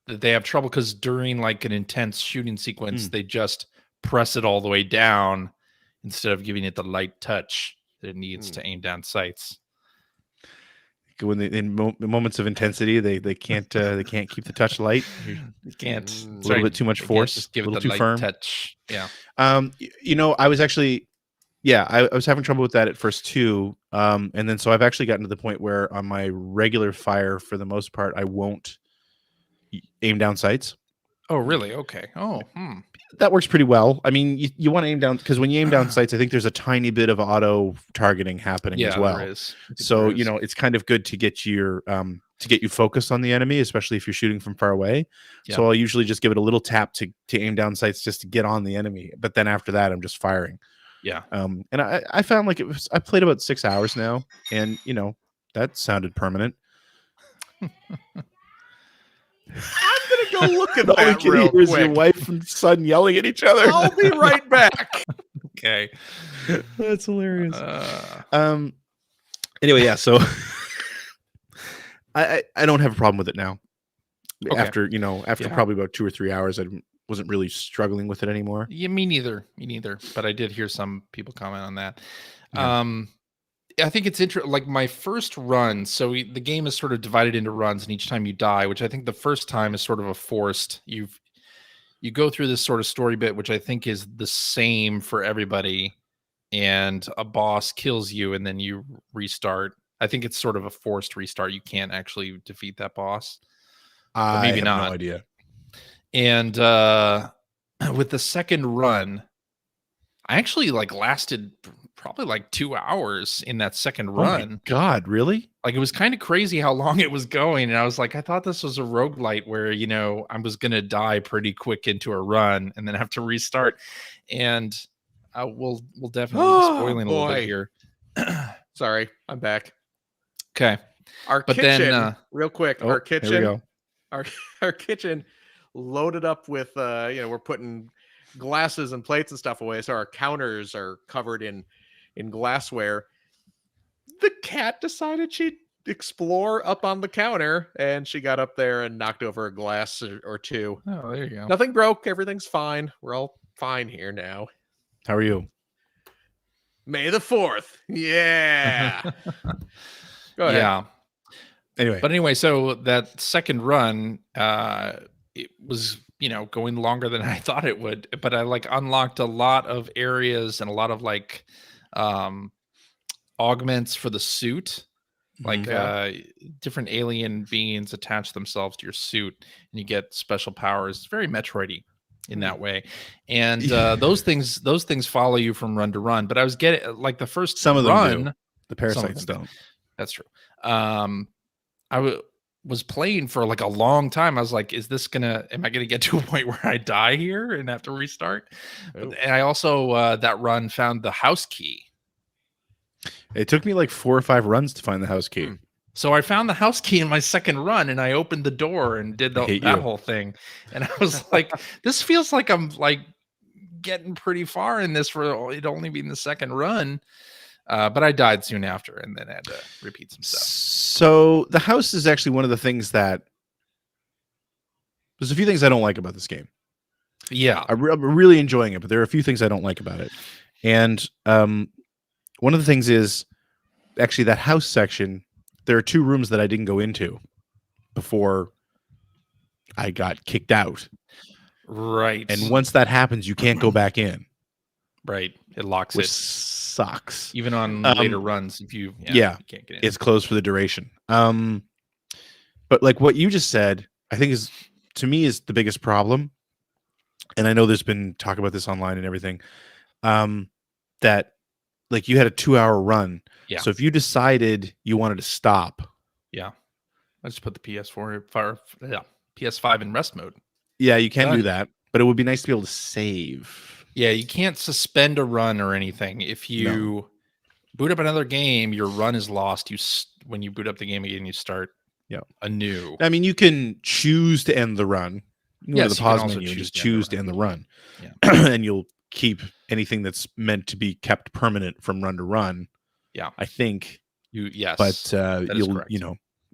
that they have trouble because during like an intense shooting sequence, they just press it all the way down instead of giving it the light touch that it needs to aim down sights. When in moments of intensity, they can't keep the touch light. You can't. Mm. that's A little right. bit too much They can't force, just give a it little the too light firm. touch. Yeah. You know, I was actually, yeah, I was having trouble with that at first too. And then so I've actually gotten to the point where on my regular fire, for the most part, I won't aim down sights. Oh, really? Okay. Oh, That works pretty well. I mean, you want to aim down because when you aim down sights, I think there's a tiny bit of auto targeting happening yeah, as well. there is. I think So there you is. know, it's kind of good to get your to get you focused on the enemy, especially if you're shooting from far away. Yeah. So I'll usually just give it a little tap to aim down sights just to get on the enemy. But then after that, I'm just firing. Yeah. And I found like I played about 6 hours now, and you know that sounded permanent. I'm gonna go look at All we that can real hear is your quick. wife and son yelling at each other. I'll be right back. Okay. That's hilarious. Uh, Anyway, yeah. So I don't have a problem with it now. Okay. After Yeah. probably about 2 or 3 hours, I wasn't really struggling with it anymore. yeah, me neither. Me neither. But I did hear some people comment on that. Yeah. I think it's interesting. Like my first run, so the game is sort of divided into runs, and each time you die, which I think the first time is sort of a forced. You go through this sort of story bit, which I think is the same for everybody, and a boss kills you, and then you restart. I think it's sort of a forced restart. You can't actually defeat that boss. I maybe have not. no idea. And with the second run, I actually like lasted probably like 2 hours in that second Oh my run. God, really? Like it was kind of crazy how long it was going. And I was like, I thought this was a roguelite where, I was going to die pretty quick into a run and then have to restart. And we'll definitely be spoiling a little boy. bit here. Sorry, I'm back. Okay, Our but kitchen, then real quick, Oh, our here we kitchen, go. our kitchen loaded up with we're putting glasses and plates and stuff away, so our counters are covered in glassware. The cat decided she'd explore up on the counter, and she got up there and knocked over a glass or two. oh, there you go. Nothing broke, everything's fine. We're all fine here now. How are you? May the 4th. Yeah. Go ahead. Yeah. Anyway, But anyway, so that second run, it was, going longer than I thought it would. But I like unlocked a lot of areas and a lot of like augments for the suit. Like different alien beings attach themselves to your suit, and you get special powers. It's very Metroidy in that way, and those things follow you from run to run. But I was getting like the first some of them run, do. The parasites don't. That's true. I was playing for like a long time. I was like, am I gonna get to a point where I die here and have to restart? And I also that run found the house key. It took me like 4 or 5 runs to find the house key. So I found the house key in my second run, and I opened the door and did that whole thing. And I was like, this feels like I'm like getting pretty far in this for it only being the second run. But I died soon after, and then had to repeat some stuff. So the house is actually one of the things that there's a few things I don't like about this game. Yeah, I'm really enjoying it, but there are a few things I don't like about it. And one of the things is actually that house section. There are 2 rooms that I didn't go into before I got kicked out. right. And once that happens, you can't go back in. Right, it locks which it. Sucks. Even on later runs, if you you can't get in. It's closed for the duration. But like what you just said, I think is to me is the biggest problem. And I know there's been talk about this online and everything. That like you had a 2-hour run. Yeah. So if you decided you wanted to stop. Yeah. I just put the PS5 in rest mode. Yeah, you can do that. But it would be nice to be able to save. Yeah, you can't suspend a run or anything. If you boot up another game, your run is lost. When you boot up the game again, you start anew. I mean, you can choose to end the run. You go to the you can pause also menu and just to choose to end the run. Yeah. And you'll keep anything that's meant to be kept permanent from run to run. Yeah. I think. Yes. But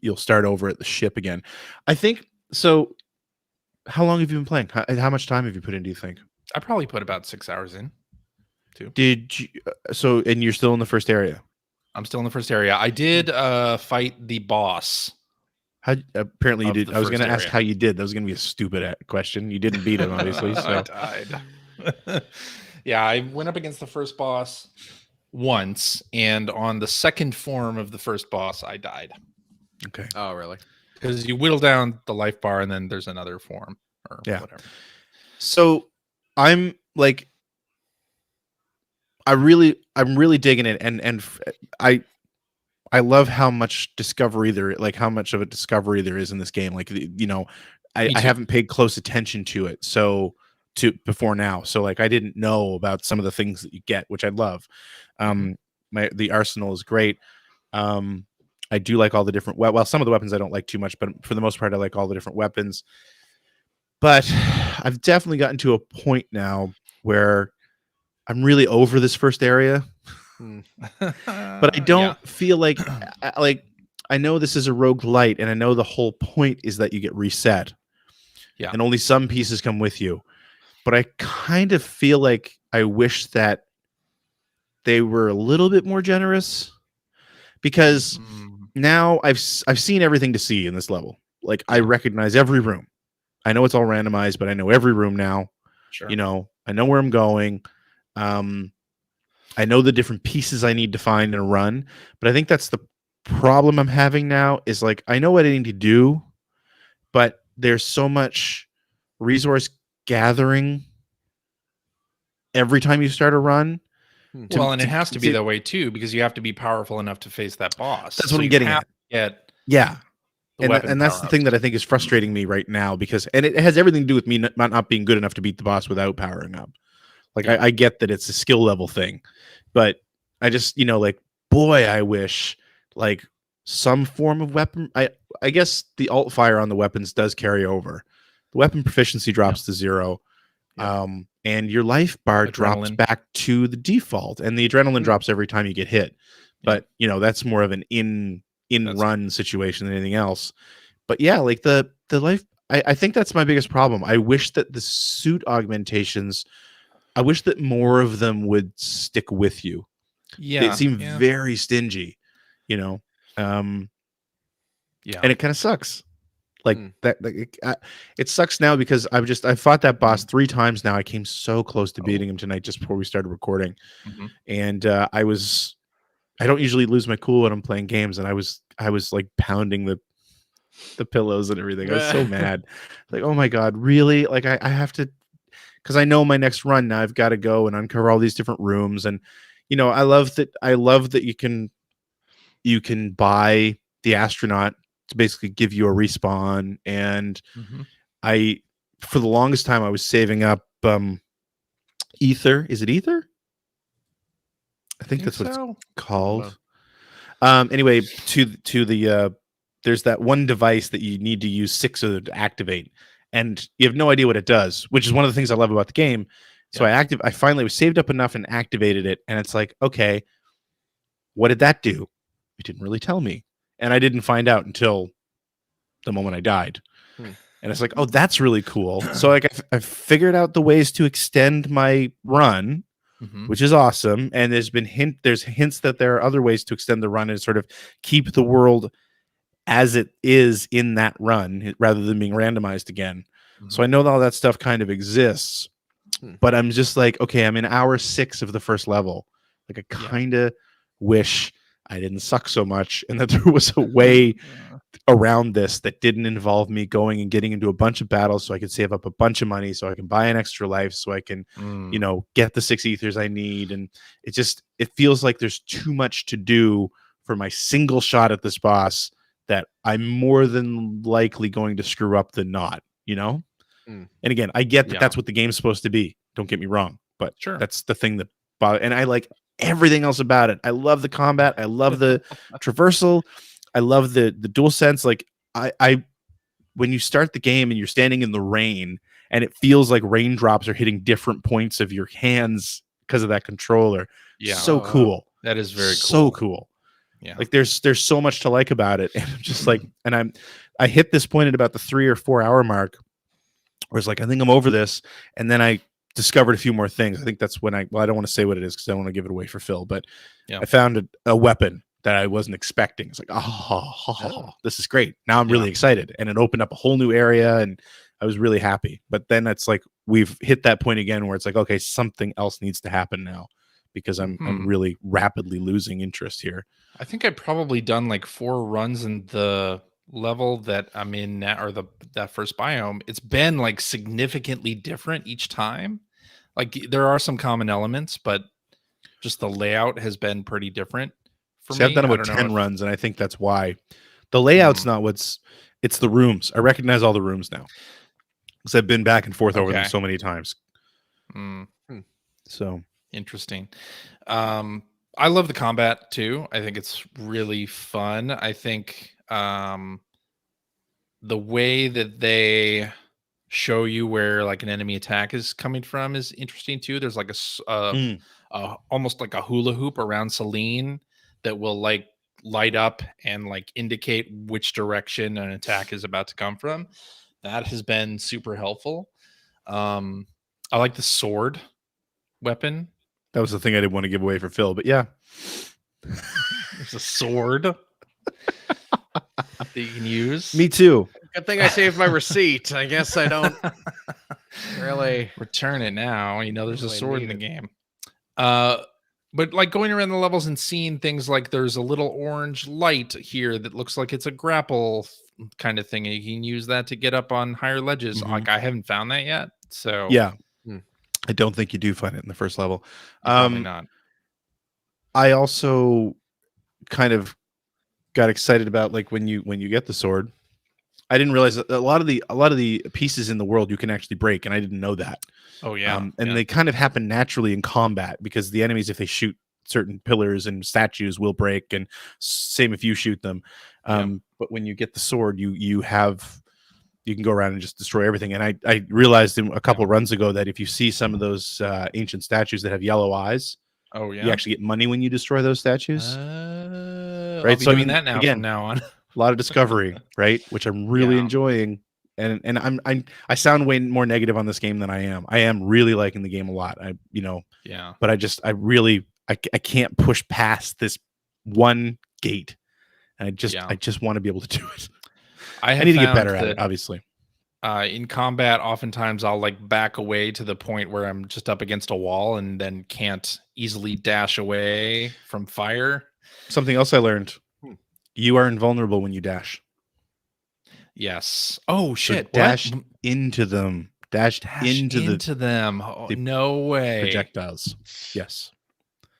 you'll start over at the ship again. I think so. How long have you been playing? How much time have you put in, do you think? I probably put about 6 hours in too. Did you and you're still in the first area? I'm still in the first area. I did fight the boss. Apparently you did. I was going to ask how you did. That was going to be a stupid question. You didn't beat him, obviously. So. I died. Yeah, I went up against the first boss once, and on the second form of the first boss, I died. Okay. Oh, really? Because you whittle down the life bar, and then there's another form or whatever. So I'm like, I'm really digging it, and I love how much discovery how much of a discovery there is in this game. Like, I haven't paid close attention to it before now. So like, I didn't know about some of the things that you get, which I love. The arsenal is great. I do like all the different, some of the weapons I don't like too much, but for the most part, I like all the different weapons. But I've definitely gotten to a point now where I'm really over this first area. But I don't feel like I know this is a roguelite, and I know the whole point is that you get reset. Yeah. And only some pieces come with you. But I kind of feel like I wish that they were a little bit more generous, because now I've seen everything to see in this level. Like, I recognize every room. I know it's all randomized, but I know every room now. Sure. I know where I'm going. I know the different pieces I need to find in a run, but I think that's the problem I'm having now is like, I know what I need to do, but there's so much resource gathering every time you start a run. And it has to be that way too, because you have to be powerful enough to face that boss. That's what I'm getting at. Yeah. And that's the thing that I think is frustrating me right now, because it has everything to do with me not being good enough to beat the boss without powering up. Like Yeah. I get that it's a skill level thing, but I just, like, boy, I wish like some form of weapon. I guess the alt fire on the weapons does carry over. The weapon proficiency drops to 0. Yeah. And your life bar drops Adrenaline. back to the default, and the adrenaline drops every time you get hit. Yeah. But that's more of an in That's- run situation than anything else. But yeah, like the life, I think that's my biggest problem. I wish that the suit augmentations, I wish that more of them would stick with you. Yeah. They seem yeah. very stingy, um, Yeah. and it kind of sucks. Like Mm. that, it sucks now because I fought that boss 3 times now. I came so close to beating him tonight just before we started recording, Mhm. and I don't usually lose my cool when I'm playing games, and I was like pounding the pillows and everything. I was so mad, like, oh my god, really? Like I have to, because I know my next run now. I've got to go and uncover all these different rooms, and I love that you can buy the astronaut to basically give you a respawn. And Mhm. for the longest time, I was saving up ether. Is it ether? I think that's what so. it's called. Anyway, to the there's that one device that you need to use 6 of to activate, and you have no idea what it does, which is one of the things I love about the game. So I finally was saved up enough and activated it, and it's like, okay, what did that do? It didn't really tell me, and I didn't find out until the moment I died. And it's like, oh, that's really cool. So like I've figured out the ways to extend my run, Mhm. which is awesome. And there's hints that there are other ways to extend the run and sort of keep the world as it is in that run rather than being randomized again. So I know that all that stuff kind of exists, but I'm just like, okay, I'm in hour 6 of the first level. Like I kind of wish I didn't suck so much and that there was a way around this that didn't involve me going and getting into a bunch of battles so I could save up a bunch of money so I can buy an extra life so I can get the 6 ethers I need. And it feels like there's too much to do for my single shot at this boss that I'm more than likely going to screw up than not. And again, I get that that's what the game's supposed to be, don't get me wrong, but that's the thing that and I like everything else about it. I love the combat, I love the traversal, I love the dual sense. Like I when you start the game and you're standing in the rain and it feels like raindrops are hitting different points of your hands because of that controller. So cool. That is very so cool. Yeah. Like there's so much to like about it. And I'm just like, and I hit this point at about the 3 or 4 hour mark where it's like, I think I'm over this. And then I discovered a few more things. I think that's when I don't want to say what it is because I don't want to give it away for Phil, but I found a weapon that I wasn't expecting. It's like, this is great. Now I'm really excited. And it opened up a whole new area and I was really happy. But then it's like, we've hit that point again where it's like, okay, something else needs to happen now because I'm really rapidly losing interest here. I think I've probably done like 4 runs in the level that I'm in now, or that first biome. It's been like significantly different each time. Like there are some common elements, but just the layout has been pretty different for me. I've done about 10 runs, and I think that's why. The layout's not it's the rooms. I recognize all the rooms now because I've been back and forth over them so many times. So interesting. I love the combat too. I think it's really fun. I think the way that they show you where like an enemy attack is coming from is interesting too. There's like almost like a hula hoop around Celine that will like light up and like indicate which direction an attack is about to come from. That has been super helpful. I like the sword weapon. That was the thing I didn't want to give away for Phil, but yeah. There's a sword that you can use. Me too. Good thing I saved my receipt. I guess I don't really return it now. There's a sword in the game. But like going around the levels and seeing things like there's a little orange light here that looks like it's a grapple kind of thing, and you can use that to get up on higher ledges. Like I haven't found that yet. So yeah. I don't think you do find it in the first level. Probably not. I also kind of got excited about like when you get the sword, I didn't realize that a lot of the pieces in the world you can actually break, and I didn't know that. Oh yeah, And yeah. they kind of happen naturally in combat because the enemies, if they shoot certain pillars and statues, will break, and same if you shoot them. But when you get the sword, you can go around and just destroy everything. And I realized a couple runs ago that if you see some of those ancient statues that have yellow eyes, Oh you yeah. actually get money when you destroy those statues. I'll Right? be So, I doing mean, that now again, from now on. a lot of discovery, right? Which I'm really Yeah. enjoying. And I sound way more negative on this game than I am. I am really liking the game a lot. Yeah. But I can't push past this one gate. And I just want to be able to do it. I need to get better at it, obviously. In combat, oftentimes I'll like back away to the point where I'm just up against a wall and then can't easily dash away from fire. Something else I learned: you are invulnerable when you dash. Yes. Oh shit! So dash into them. Dash into them. Oh, no way. Projectiles. Yes.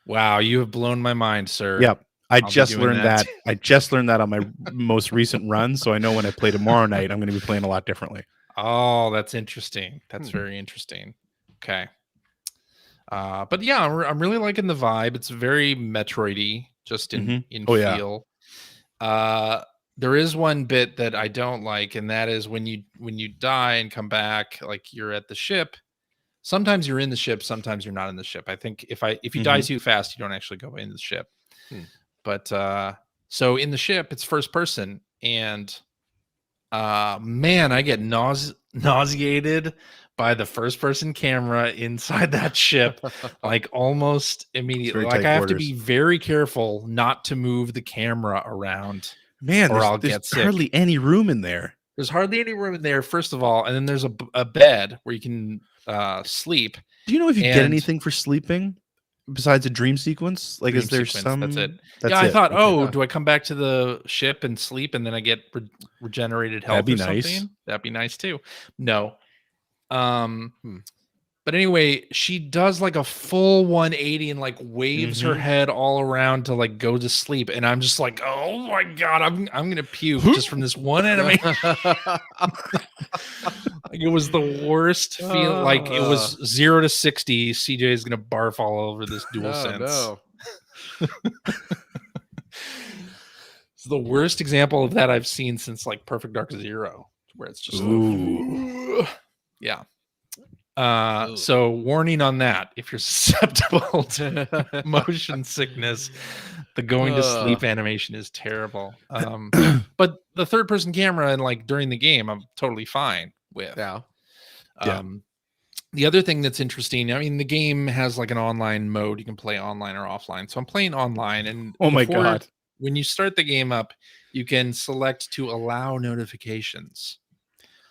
Wow, you have blown my mind, sir. Yep. I I'll just be doing learned that. I just learned that on my most recent run. So I know when I play tomorrow night, I'm going to be playing a lot differently. Oh, that's interesting. That's very interesting. Okay. But yeah, I'm really liking the vibe. It's very Metroidy, just in feel. There is one bit that I don't like, and that is when you die and come back, like you're at the ship. Sometimes you're in the ship, sometimes you're not in the ship. I think if you die too fast, you don't actually go in the ship. But so in the ship, it's first person, and man, I get nauseated by the first person camera inside that ship, like almost immediately. Like I have to be very careful not to move the camera around. Man, or I'll there's get sick. hardly any room in there. There's hardly any room in there, first of all, and then there's a bed where you can sleep. Do you know if you get anything for sleeping besides a dream sequence? Like, is there some? That's it. That's I it. thought, do I come back to the ship and sleep, and then I get regenerated health? That'd be or nice. Something? That'd be nice too. No. But anyway, she does like a full 180 and like waves her head all around to like go to sleep, and I'm just like, oh my god, I'm gonna puke just from this one animation. Like, it was the worst feel. Like it was 0 to 60. CJ is gonna barf all over this DualSense. No. It's the worst example of that I've seen since like Perfect Dark Zero, where it's just yeah. So warning on that: if you're susceptible to motion sickness, the going to sleep animation is terrible. But the third person camera and like during the game, I'm totally fine with. The other thing that's interesting, I mean, the game has like an online mode. You can play online or offline. So I'm playing online, and oh my god, when you start the game up, you can select to allow notifications.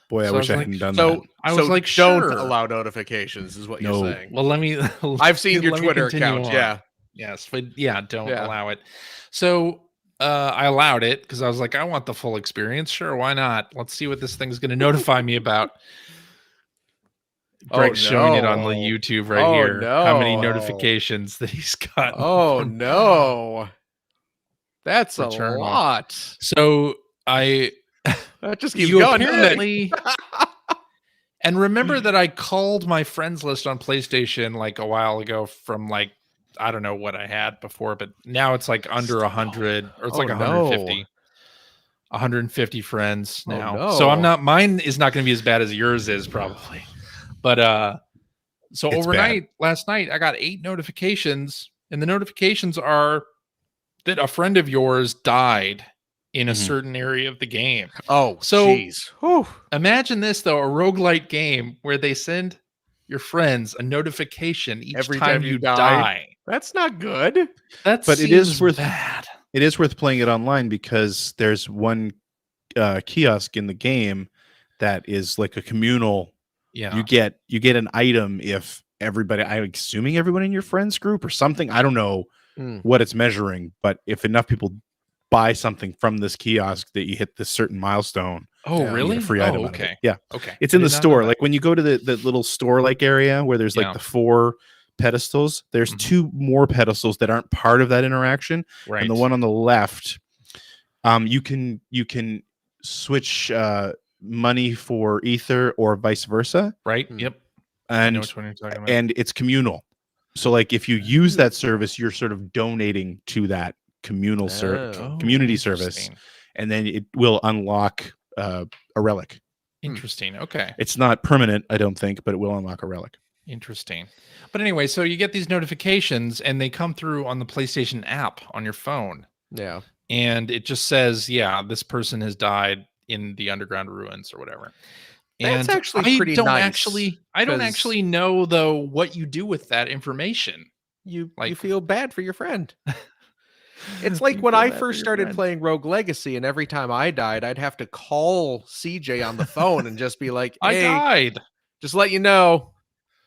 Boy, I wish I hadn't done that. I was like, don't allow notifications is what you're saying. Well, let me. I've seen your Twitter account. On. Yeah. Yes, but don't allow it. So I allowed it because I was like, I want the full experience. Sure, why not? Let's see what this thing's going to notify me about. Greg's showing it on the YouTube here. No. How many notifications that he's got? Oh no, that's Returnal. A lot. So that just keeps going. Apparently, and remember that I called my friends list on PlayStation like a while ago from like I don't know what I had before, but now it's like under 100 or it's like 150. 150 friends now. So mine is not going to be as bad as yours is probably. But so it's overnight, last night, I got 8 notifications, and the notifications are that a friend of yours died in a certain area of the game. Oh, so geez. Imagine this, though, a roguelite game where they send your friends a notification every time you die. That's not good. But it is worth bad. It is worth playing it online because there's one kiosk in the game that is like a communal. Yeah, you get an item if everybody. I'm assuming everyone in your friends group or something. I don't know what it's measuring, but if enough people buy something from this kiosk that you hit this certain milestone. Oh, really? You get a free item. Okay. Yeah. Okay. It's in the store. Like when you go to the little store like area where there's like the 4 pedestals, there's 2 more pedestals that aren't part of that interaction. Right. And the one on the left, you can switch money for Ether or vice versa, Right? Hmm. Yep. I know and which one you're talking about. and it's communal. So like if you use that service, you're sort of donating to that communal Oh. community service, interesting. and then it will unlock a relic. Interesting. Okay. It's not permanent, I don't think, but it will unlock a relic. Interesting. But anyway, so you get these notifications and they come through on the PlayStation app on your phone. Yeah. And it just says, yeah, this person has died in the underground ruins or whatever. That's And actually I pretty don't nice, I don't 'cause- actually know though what you do with that information. You Like- feel bad for your friend. It's like You when feel I bad for first your started friend. playing Rogue Legacy, and every time I died, I'd have to call CJ on the phone and just be like, I "Hey, died. just let you know,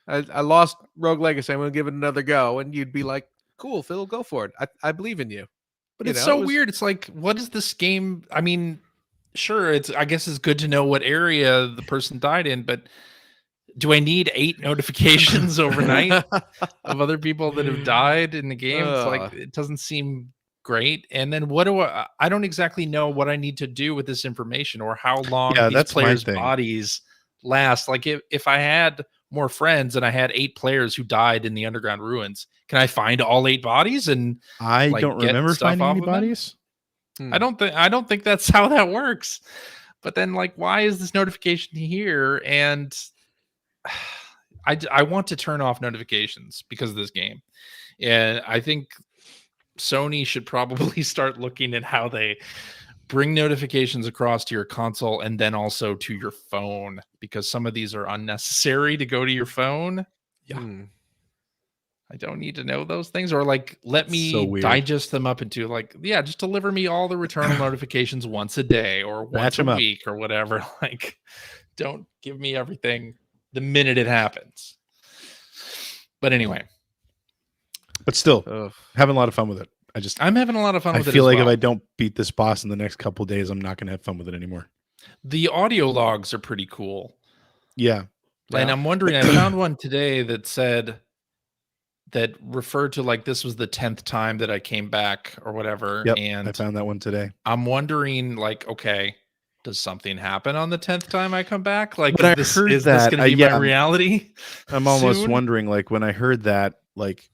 I lost Rogue Legacy. I'm gonna give it another go." And you'd be like, "Cool, Phil, go for it. I believe in you." But You it's know, so it was- weird. It's like, what is this game? I mean, sure, I guess it's good to know what area the person died in, but do I need 8 notifications overnight of other people that have died in the game? It's like Ugh. it doesn't seem great. And then what do I don't exactly know what I need to do with this information or how long Yeah, these that's my players' thing. bodies last. Like if I had more friends and I had 8 players who died in the underground ruins, can I find all 8 bodies and I like, don't get remember stuff finding off any of them? bodies. Hmm. I don't think that's how that works. But then like why is this notification here? And I want to turn off notifications because of this game. And I think Sony should probably start looking at how they bring notifications across to your console and then also to your phone, because some of these are unnecessary to go to your phone. Yeah. Hmm. I don't need to know those things, or like let That's me so weird. digest them up into like, yeah, just deliver me all the Returnal notifications once a day or once Batch a 'em up. week or whatever. Like, don't give me everything the minute it happens. But anyway, But still, Ugh. having a lot of fun with it. I'm having a lot of fun I with it. feel as like well. if I don't beat this boss in the next couple days, I'm not going to have fun with it anymore. The audio logs are pretty cool. Yeah. And Yeah. I'm wondering, I found one today that referred to like this was the 10th time that I came back or whatever. Yep. I And found that one today. I'm wondering, like, okay, does something happen on the 10th time I come back? Like, When I is heard this that, going to be yeah, my reality? I'm almost soon? wondering, like, when I heard that, like,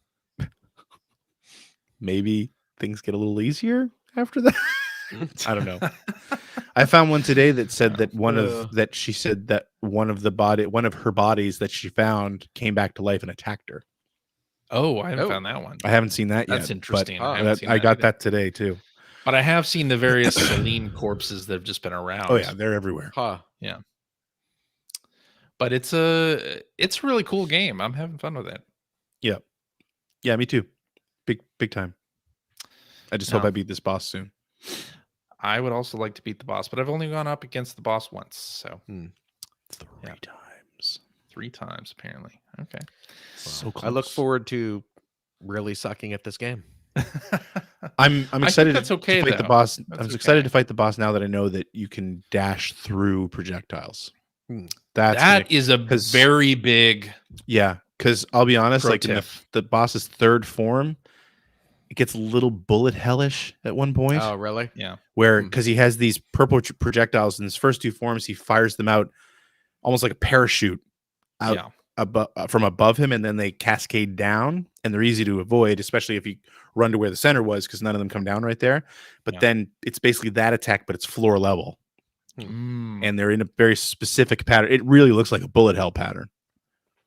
maybe things get a little easier after that. I don't know. I found one today that said that she said that one of her bodies that she found came back to life and attacked her. Oh, I haven't Oh. found that one. I haven't seen that yet. That's interesting. but, I haven't seen I that got either. that today too. But I have seen the various Celine corpses that have just been around. Oh yeah, they're everywhere. Huh. But it's a really cool game. I'm having fun with it. Yeah, me too. Big time. I just hope No. I beat this boss soon. I would also like to beat the boss, but I've only gone up against the boss once. So 3 Yeah. times. 3 times apparently. Okay. So close. I look forward to really sucking at this game. I'm think excited that's to okay, fight the though. boss. That's I'm okay. excited to fight the boss now that I know that you can dash through projectiles. Hmm. That is a 'cause- very big Yeah, because I'll be honest, pro like in tip. the boss's third form, it gets a little bullet hellish at one point. Oh, really? Where Hmm. because he has these purple projectiles in his first 2 forms, he fires them out almost like a parachute out Yeah. from above him, and then they cascade down, and they're easy to avoid, especially if you run to where the center was, because none of them come down right there. But Yeah. then it's basically that attack, but it's floor level, Mm, and they're in a very specific pattern. It really looks like a bullet hell pattern.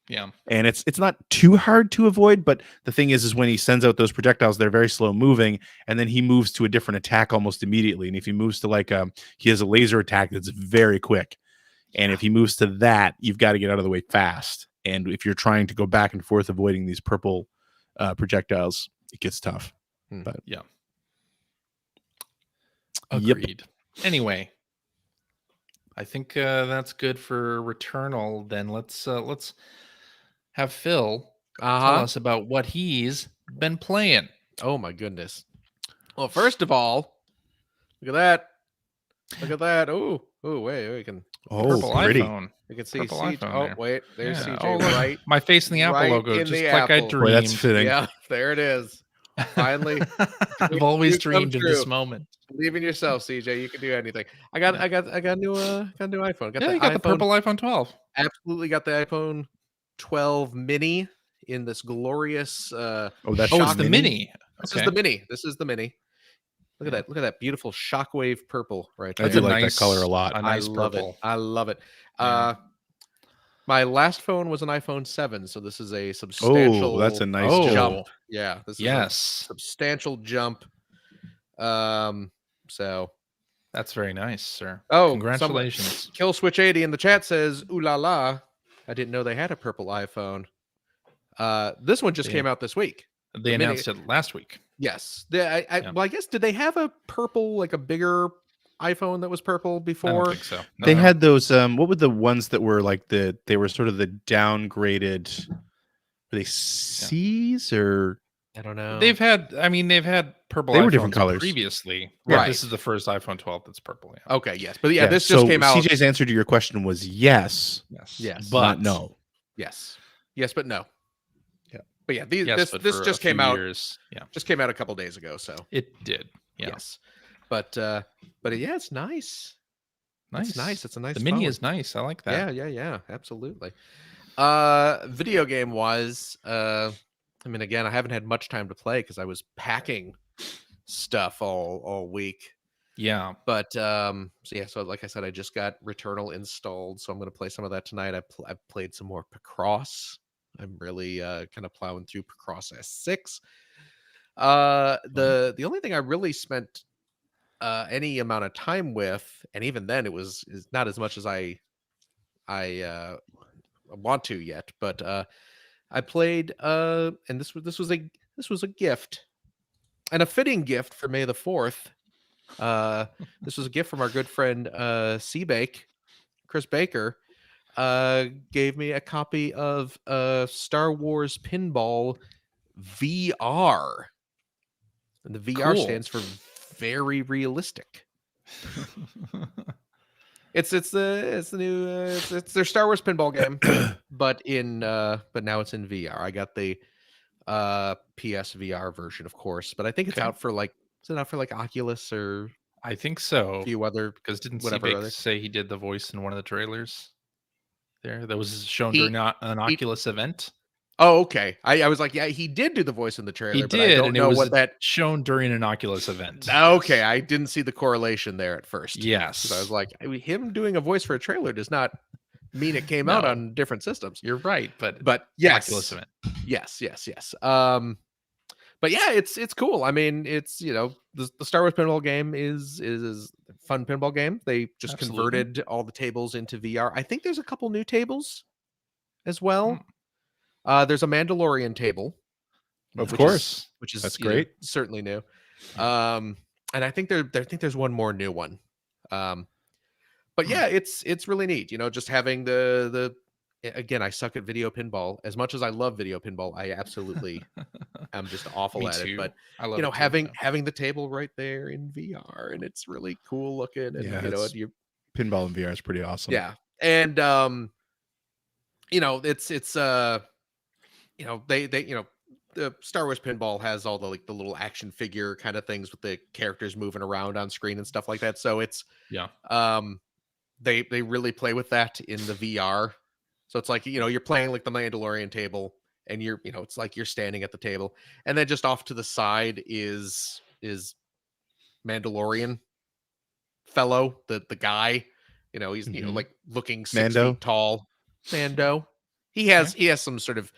yeah. And it's not too hard to avoid, but the thing is when he sends out those projectiles, they're very slow moving, and then he moves to a different attack almost immediately. And if he moves to like he has a laser attack that's very quick, and if he moves to that, you've got to get out of the way fast. And if you're trying to go back and forth avoiding these purple projectiles, it gets tough. Yeah. Yep. Agreed. Anyway, I think that's good for Returnal. Then let's have Phil tell us about what he's been playing. Oh my goodness. Well, first of all, look at that. Look at that. Oh, wait, we can Purple pretty. iPhone. we can see Purple CJ. iPhone Oh, there. wait, there's Yeah. CJ Oh, look, right. my face in the Apple right logo, in just the like I apple. dreamed. Boy, that's fitting. Yeah, there it is. Finally, I've always dreams come dreamed of this true. moment. Believe in yourself, CJ. You can do anything. I got a new iPhone. Got Yeah, the you got the iPhone. purple iPhone 12. Absolutely got the iPhone 12 mini in this glorious Oh, that's Oh, it's the mini? mini. This Okay. is the mini. This is the mini. Look at Yeah. that. Look at that beautiful shockwave purple right I there. do like that color a lot. A nice I love purple. it. I love it. Yeah. My last phone was an iPhone 7, so this is a Oh, substantial that's a nice Oh. jump. jump. Yeah, this is a Yes. substantial jump. So That's very nice, sir. oh, Congratulations. Kill Switch 80 in the chat says, "Ooh la la, I didn't know they had a purple iPhone." This one just They- came out this week. They the mini- announced it last week. Yes. Yeah. Well, I guess did they have a purple, like a bigger iPhone that was purple I don't before? think so. They No. had those what were the ones that were like they were sort of the downgraded, were they C's or I don't know. They've had purple They iPhones were different colors. previously. Right. But this is the first iPhone 12 that's purple. Yeah. Okay, yes. But yeah, this just so came out. CJ's answer to your question was yes, Yes. but But no. Yes. Yes, but no. Yeah. But yeah, Yes, but this for just a few came out. years. Yeah. Just came out a couple days ago, so It did. Yeah. yes. But yeah, it's nice. Nice. It's nice. It's a nice The mini phone. is nice. I like that. Yeah, absolutely. Video game wise, I mean, again, I haven't had much time to play because I was packing stuff all week. Yeah. But so yeah, so like I said, I just got Returnal installed, so I'm going to play some of that tonight. I've played some more Picross. I'm really kind of plowing through Picross S6. The only thing I really spent any amount of time with, and even then it is not as much as I want to yet, but I played and this was a gift, and a fitting gift for May the 4th. This was a gift from our good friend Chris Baker. Gave me a copy of Star Wars Pinball VR. And the VR Cool. stands for very realistic. It's the new it's their Star Wars pinball game, but now it's in VR. I got the PSVR version, of course, but I think it's Okay. out for like Oculus or I think so. a few other. Because didn't whatever Seabake other- say he did the voice in one of the trailers? There, that was shown He- during an Oculus event. Oh, okay. I was like, yeah, he did do the voice in the trailer, He but I did, don't and know it was what that. shown during an Oculus event. Okay, I didn't see the correlation there at first. Yes. 'Cause I was like, him doing a voice for a trailer does not mean it came out No. on different systems. You're right, but Yes, Oculus event. yes. But yeah, it's cool. I mean, it's the Star Wars pinball game is a fun pinball game. They just Absolutely. converted all the tables into VR. I think there's a couple new tables as well. There's a Mandalorian table, Of which course. which is That's great. certainly new. And I think there's one more new one. But yeah, it's really neat. Just having the again, I suck at video pinball. As much as I love video pinball, I absolutely am just awful Me at too. it. But I love it too, having the table right there in VR, and it's really cool looking, and Yeah, you pinball in VR is pretty awesome. yeah, and it's they the Star Wars pinball has all the the little action figure kind of things with the characters moving around on screen and stuff like that. So it's Yeah. they really play with that in the VR. So it's like you're playing like the Mandalorian table, and you're it's like you're standing at the table, and then just off to the side is Mandalorian fellow, the guy. He's Mhm. like looking 6 Mando? feet tall. Mando. He has some sort of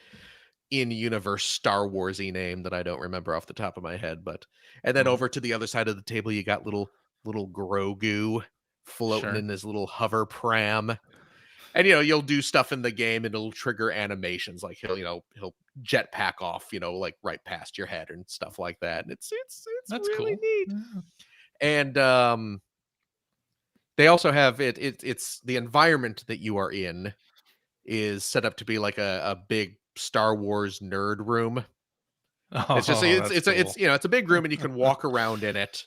in-universe Star Warsy name that I don't remember off the top of my head, but and then Mhm. over to the other side of the table you got little Grogu floating Sure. in his little hover pram. And you'll do stuff in the game and it'll trigger animations, like he'll jetpack off, like right past your head and stuff like that. And it's That's really cool. neat. Yeah. And they also have it's the environment that you are in is set up to be like a big Star Wars nerd room. It's just Oh, that's it's cool. it's a big room and you can walk around in it.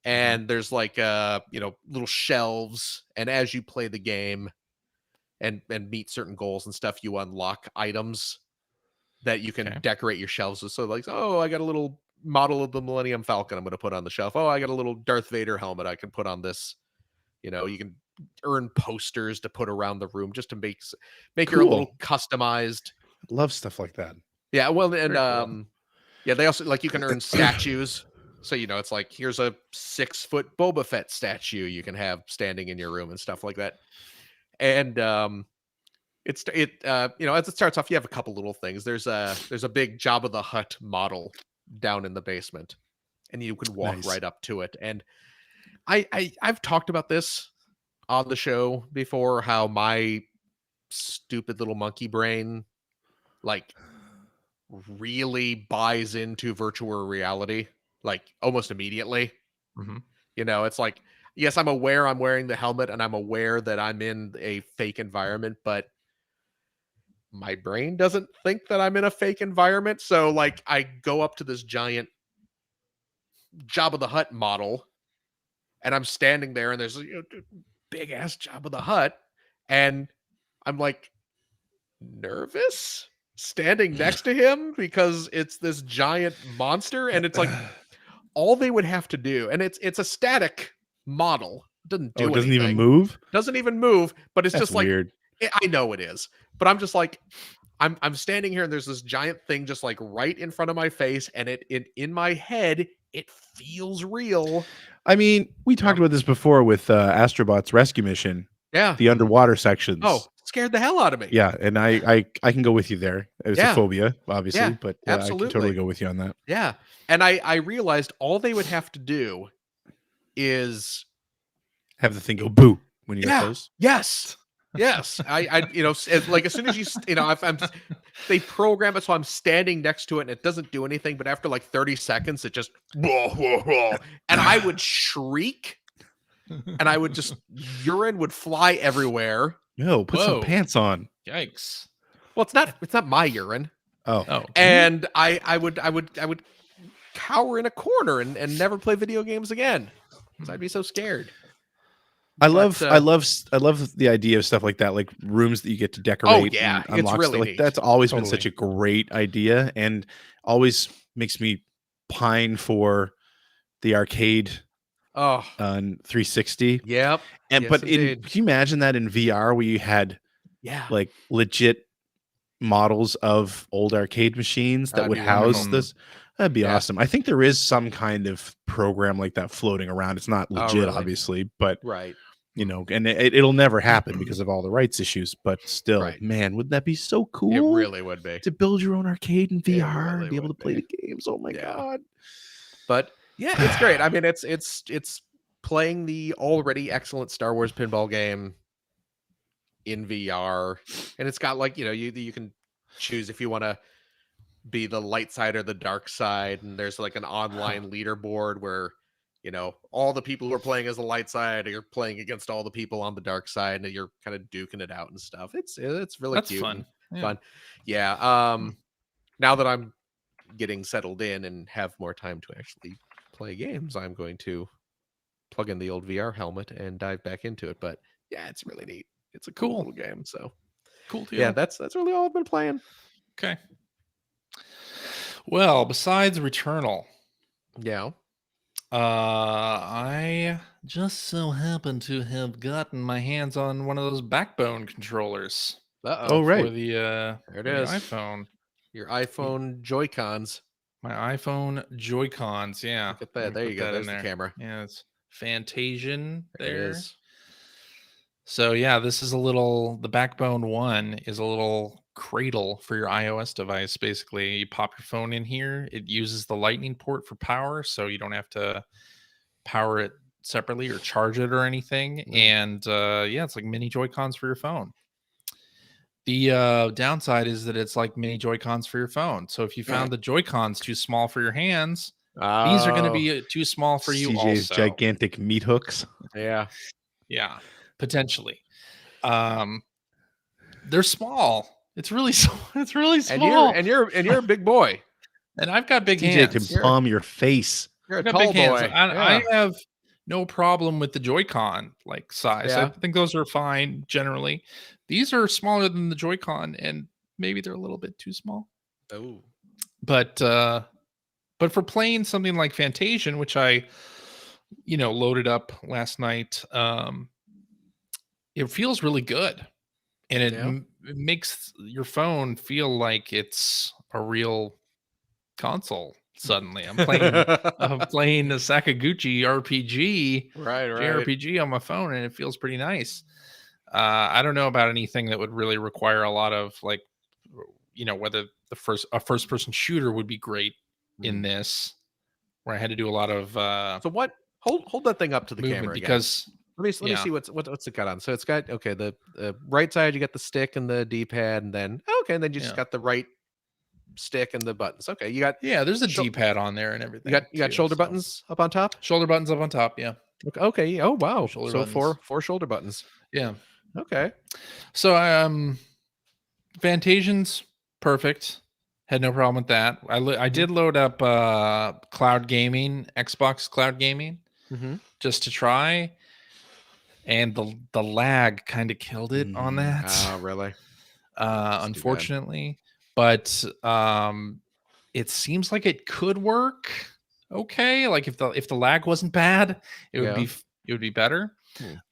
And there's like little shelves, and as you play the game and meet certain goals and stuff, you unlock items that you can Okay. decorate your shelves with. So like, oh, I got a little model of the Millennium Falcon I'm going to put on the shelf. Oh, I got a little Darth Vader helmet I can put on this. You know, you can earn posters to put around the room just to make your Cool. little customized. Love stuff like that. Yeah, well, and Very cool. yeah, they also like you can earn statues. So you know, it's like here's a 6-foot Boba Fett statue you can have standing in your room and stuff like that. And you know, as it starts off, you have a couple little things. There's a big Jabba the Hutt model down in the basement, and you can walk Nice. right up to it. And I've talked about this on the show before, how my stupid little monkey brain like really buys into virtual reality like almost immediately. Mhm. You know, it's like, yes, I'm aware I'm wearing the helmet and I'm aware that I'm in a fake environment, but my brain doesn't think that I'm in a fake environment. So like I go up to this giant Jabba the Hutt model and I'm standing there and there's a big ass Jabba the Hutt and I'm like nervous standing next to him because it's this giant monster and it's like all they would have to do, and it's a static model, doesn't do Oh, it doesn't anything. even move? Doesn't even move, but it's That's just like weird. I know it is, but I'm just like I'm standing here and there's this giant thing just like right in front of my face, and it in my head it feels real. I mean, we talked about this before with Astrobot's rescue mission, Yeah. the underwater sections. Oh, scared the hell out of me. Yeah, and I can go with you there. It's Yeah. a phobia, obviously, Yeah, but I can totally absolutely. go with you on that. Yeah. And I realized all they would have to do is Have the thing go boo when you get Yeah. close. Yes. Yes. I you know, like as soon as you know, if they program it so I'm standing next to it and it doesn't do anything, but after like 30 seconds, it just and I would shriek and I would just urine would fly everywhere. No, put some Whoa. pants on. Yikes. Well, it's not my urine. Oh, Oh, And I would cower in a corner and never play video games again. Because I'd be so scared. I love But, I love the idea of stuff like that, like rooms that you get to decorate. yeah, and it's unlock really stuff. Like neat. that's always been Totally. such a great idea, and always makes me pine for the arcade Oh, on 360. yep. And Yes, but indeed. can you imagine that in VR where you had Yeah. like legit models of old arcade machines that That'd would be house wonderful. this? That'd be Yeah. awesome. I think there is some kind of program like that floating around. It's not legit, really? obviously, but Right. you know, and it'll never happen because of all the rights issues. But still, Right. man, wouldn't that be so cool? It really would be. to build your own arcade in VR really and be able to would play be. the games. Oh my Yeah. god! But yeah, it's great. I mean, it's playing the already excellent Star Wars pinball game in VR, and it's got like, you know, you can choose if you want to be the light side or the dark side, and there's like an online leaderboard where, you know, all the people who are playing as the light side are playing against all the people on the dark side, and you're kind of duking it out and stuff. It's really that's cute fun. and Yeah. fun. Yeah. Now that I'm getting settled in and have more time to actually play games, I'm going to plug in the old VR helmet and dive back into it. But yeah, it's really neat. It's a cool Cool. little game. So Cool deal. yeah, that's really all I've been playing. Okay. Well, besides Returnal, Yeah. I just so happen to have gotten my hands on one of those Backbone controllers Oh Uh-oh. right, for the There it for the is. iPhone. Your iPhone Joy-Cons. My iPhone Joy-Cons. Yeah. Look at Let that. me There put you go. that in There's the there. camera. Yeah, it's Fantasian There it there. is. So yeah, this is the Backbone one is a little cradle for your iOS device. Basically, you pop your phone in here. It uses the Lightning port for power, so you don't have to power it separately or charge it or anything. And yeah, it's like mini Joy-Cons for your phone. The downside is that it's like mini Joy-Cons for your phone. So if you found the Joy-Cons too small for your hands, these are going to Oh, be too small for you CJ's also. gigantic meat hooks. yeah. Yeah, potentially. They're small. It's really it's really small. And you're a big boy. And I've got big CJ hands. can palm your face. You're a I've got tall big hands. boy. I have no problem with the Joy-Con like size. I Yeah. think those are fine generally. These are smaller than the Joy-Con, and maybe they're a little bit too small. Oh. But But for playing something like Fantasian, which I, loaded up last night, it feels really good. And Yeah. it makes your phone feel like it's a real console. Suddenly, I'm playing the Sakaguchi RPG, Right. JRPG on my phone, and it feels pretty nice. I don't know about anything that would really require a lot of like, whether a first person shooter would be great in this, where I had to do a lot of So what? Hold that thing up to the movement camera again. because Let me yeah, see what's it got on. So it's got the right side you got the stick and the D-pad, and then and then you just Yeah. got the right stick and the buttons. Okay, you got there's a shou- D-pad on there and everything. you got too, shoulder so. buttons up on top. Shoulder buttons up on top. Yeah. Okay. Oh wow. Shoulder So buttons. four shoulder buttons. Yeah. Okay. So Fantasian's perfect. Had no problem with that. I did load up cloud gaming, Xbox cloud gaming, just to try, and the lag kind of killed it on that. Oh really? Unfortunately, but it seems like it could work okay. Like if the lag wasn't bad, it would be better.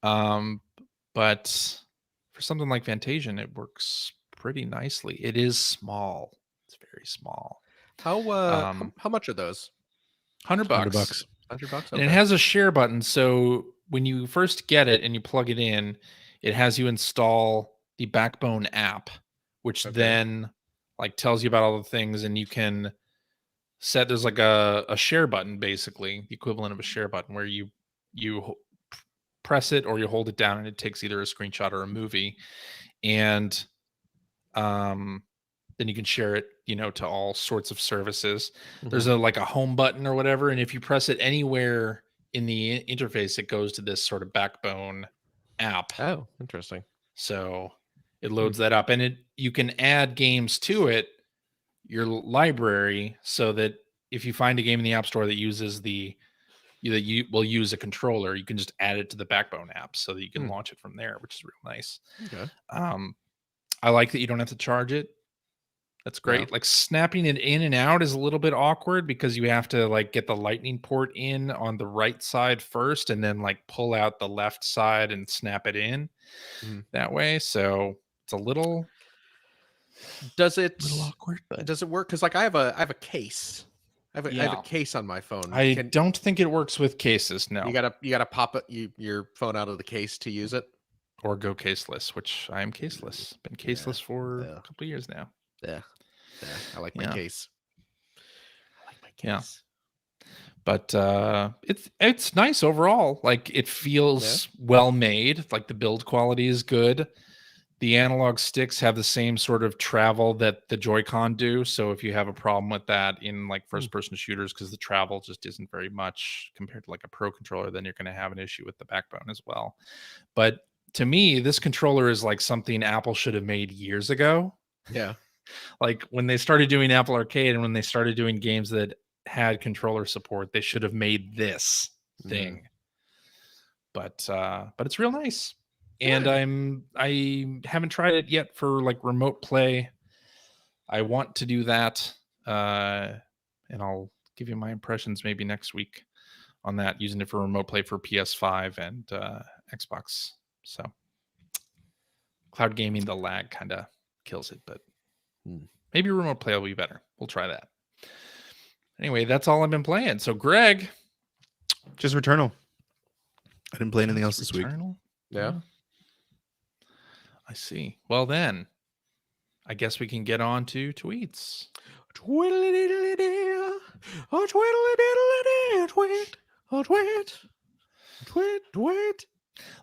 But for something like Fantasian, it works pretty nicely. It is small. It's very small. How much are those? $100. $100. $100. And it has a share button. So when you first get it and you plug it in, it has you install the Backbone app, which then like tells you about all the things, and you can set, there's like a share button, basically the equivalent of a share button, where you press it or you hold it down and it takes either a screenshot or a movie, and then you can share it to all sorts of services. There's a home button or whatever, and if you press it anywhere in the interface, it goes to this sort of Backbone app. Oh, interesting. So it loads that up, and you can add games to your library, so that if you find a game in the App Store that uses that you will use a controller, you can just add it to the Backbone app so that you can launch it from there, which is real nice. Okay. I like that you don't have to charge it. That's great. Yeah. Like snapping it in and out is a little bit awkward because you have to like get the lightning port in on the right side first and then like pull out the left side and snap it in that way. So it's a little awkward. But Does it work? Because like I have a case. I have a case on my phone. I don't think it works with cases. No, you gotta pop it your phone out of the case to use it, or go caseless, which I am caseless. Been caseless for a couple of years now. Yeah, I like my case. Yeah. But it's nice overall. Like it feels well made. Like the build quality is good. The analog sticks have the same sort of travel that the Joy-Con do. So if you have a problem with that in like first person shooters, because the travel just isn't very much compared to like a Pro controller, then you're going to have an issue with the Backbone as well. But to me, this controller is like something Apple should have made years ago. Yeah. Like when they started doing Apple Arcade and when they started doing games that had controller support, they should have made this thing. But it's real nice. And I haven't tried it yet for like remote play. I want to do that. And I'll give you my impressions maybe next week on that, using it for remote play for PS5 and Xbox. So cloud gaming, the lag kind of kills it, but maybe remote play will be better. We'll try that. Anyway, that's all I've been playing. So Greg, just Returnal. I didn't play anything else this week. Yeah. I see. Well then, I guess we can get on to tweets. Twiddly-diddly-dee, oh twiddly-diddly-dee, twit, oh twit, twit, twit.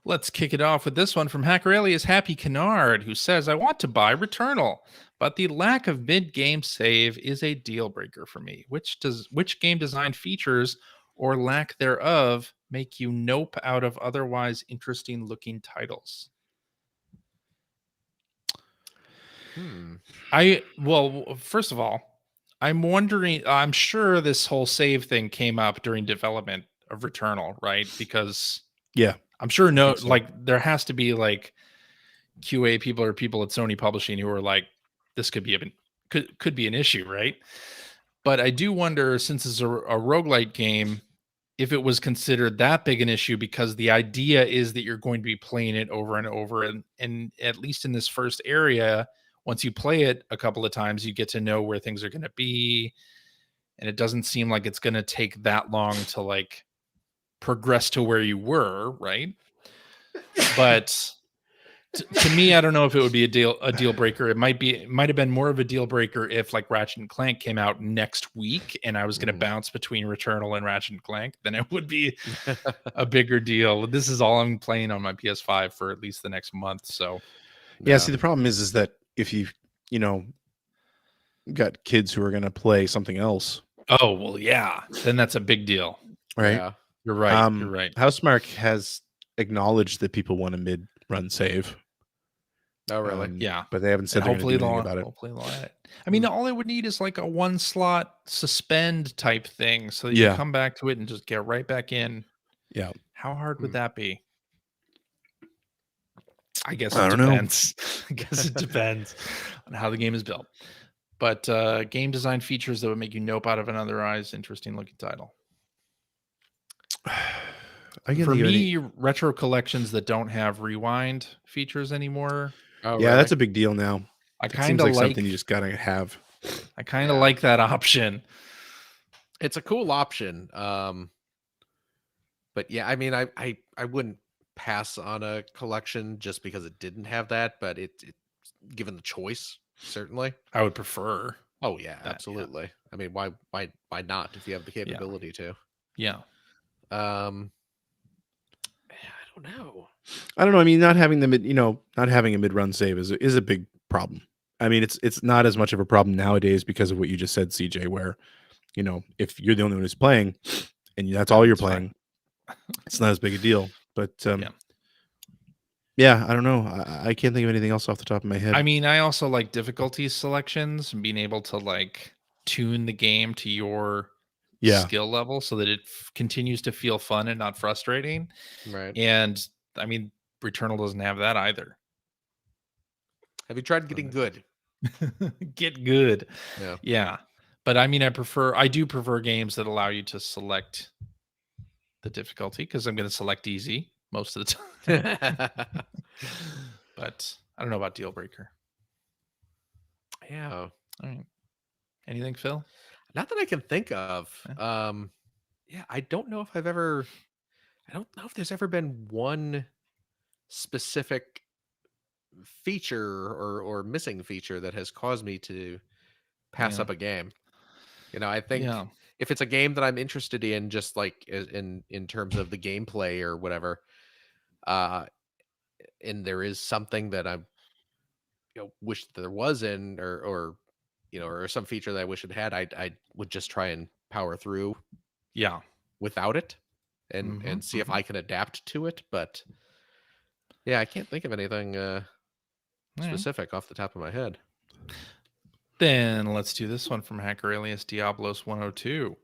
Let's kick it off with this one from Hacker Alias Happy Kennard, who says, I want to buy Returnal, but the lack of mid-game save is a deal breaker for me. Which game design features or lack thereof make you nope out of otherwise interesting looking titles? Well, first of all, I'm wondering, I'm sure this whole save thing came up during development of Returnal, right? Because I'm sure like there has to be like QA people or people at Sony Publishing who are like, this could be could be an issue, right? But I do wonder, since it's a roguelite game, if it was considered that big an issue, because the idea is that you're going to be playing it over and over. And at least in this first area, once you play it a couple of times, you get to know where things are going to be. And it doesn't seem like it's going to take that long to like progress to where you were, right? But to me, I don't know if it would be a deal breaker. It might have been more of a deal breaker if like Ratchet and Clank came out next week and I was going to bounce between Returnal and Ratchet and Clank. Then it would be a bigger deal. This is all I'm playing on my PS5 for at least the next month. So Yeah. See, the problem is that if you got kids who are going to play something else, oh well, yeah, then that's a big deal. right? Yeah. You're right. You're right. Housemark has acknowledged that people want a mid-run save. Oh, really? Yeah. But they haven't said they're going to do anything about it. Hopefully they'll add it. I mean, all I would need is like a one slot suspend type thing so that you Yeah. come back to it and just get right back in. Yeah. How hard would that be? I guess I it don't know. depends. I guess it depends on how the game is built. But game design features that would make you nope out of another eye's interesting looking title. For me, retro collections that don't have rewind features anymore. Oh, yeah, really? that's a big deal now. I It kind seems of like like something you just gotta have. I kind of like that option. It's a cool option. But yeah, I mean, I wouldn't pass on a collection just because it didn't have that, but it given the choice, certainly. I would prefer. Oh yeah, yeah. absolutely. I mean, why not if you have the capability to? Yeah. I don't know. I don't know. I mean, not having not having a mid-run save is a big problem. I mean, it's not as much of a problem nowadays because of what you just said, CJ, where, if you're the only one who's playing and that's all you're playing, it's not as big a deal. But yeah, I don't know. I can't think of anything else off the top of my head. I mean, I also like difficulty selections and being able to like tune the game to your skill level so that it continues to feel fun and not frustrating. Right. And I mean, Returnal doesn't have that either. Have you tried getting good? Get good. Yeah. Yeah. But I mean, I do prefer games that allow you to select the difficulty because I'm going to select easy most of the time. But I don't know about deal breaker. Yeah. All right. Anything, Phil? Not that I can think of. Yeah, I don't know if I don't know if there's ever been one specific feature or missing feature that has caused me to pass up a game. I think if it's a game that I'm interested in, just like in terms of the gameplay or whatever, and there is something that I wish there was in or some feature that I wish it had, I would just try and power through without it and see if I can adapt to it. But yeah, I can't think of anything specific off the top of my head. Then let's do this one from Hacker Alias Diablos 102,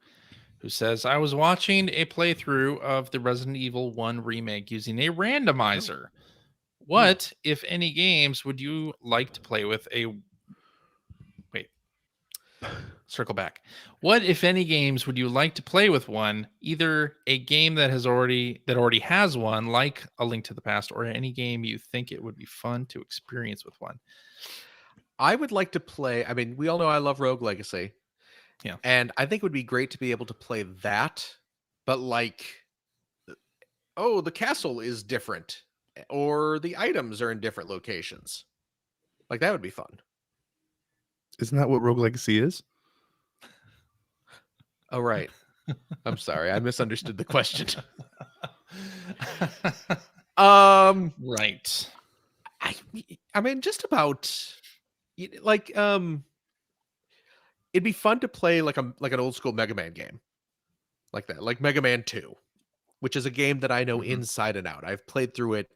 who says, I was watching a playthrough of the Resident Evil 1 remake using a randomizer. What, if any, games would you like to play with circle back. What, if any, games would you like to play with one? Either a game that already has one, like A Link to the Past, or any game you think it would be fun to experience with one. I would like to play. I mean, we all know I love Rogue Legacy. Yeah. And I think it would be great to be able to play that, but like, oh, the castle is different, or the items are in different locations. Like, that would be fun. Isn't that what Rogue Legacy is? Oh, right. I'm sorry. I misunderstood the question. Right. I mean, just about like, it'd be fun to play like an old school Mega Man game like that, like Mega Man 2, which is a game that I know inside and out. I've played through it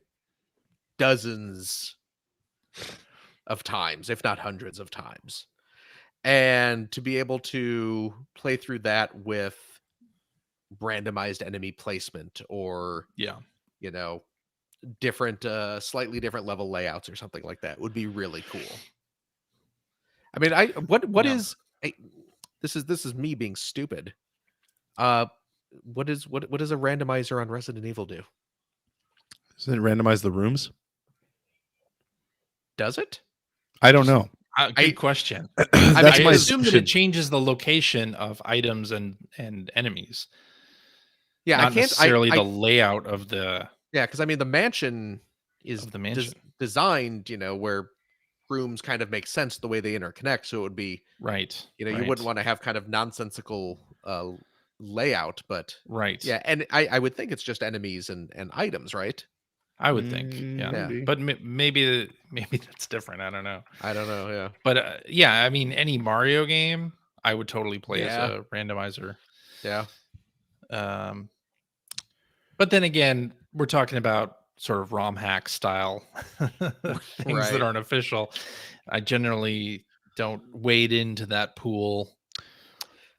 dozens of times, if not hundreds of times. And to be able to play through that with randomized enemy placement or, different, slightly different level layouts or something like that would be really cool. I mean, what is this is me being stupid. What does a randomizer on Resident Evil do? Does it randomize the rooms? Does it? I don't know. Good question. That's I my assume that assumption. it changes the location of items and enemies, Yeah, not I can't. necessarily the layout of the Yeah, because I mean the mansion is mansion. designed, where rooms kind of make sense the way they interconnect. So it would be, Right. you right. wouldn't want to have kind of nonsensical layout, but Right. yeah, and I would think it's just enemies and items, right? I would think. Yeah. Maybe. But maybe that's different. I don't know. I don't know. Yeah, But yeah, I mean, any Mario game, I would totally play as Yeah. a randomizer. yeah, But then again, we're talking about sort of ROM hack style things that Right. aren't official. I generally don't wade into that pool.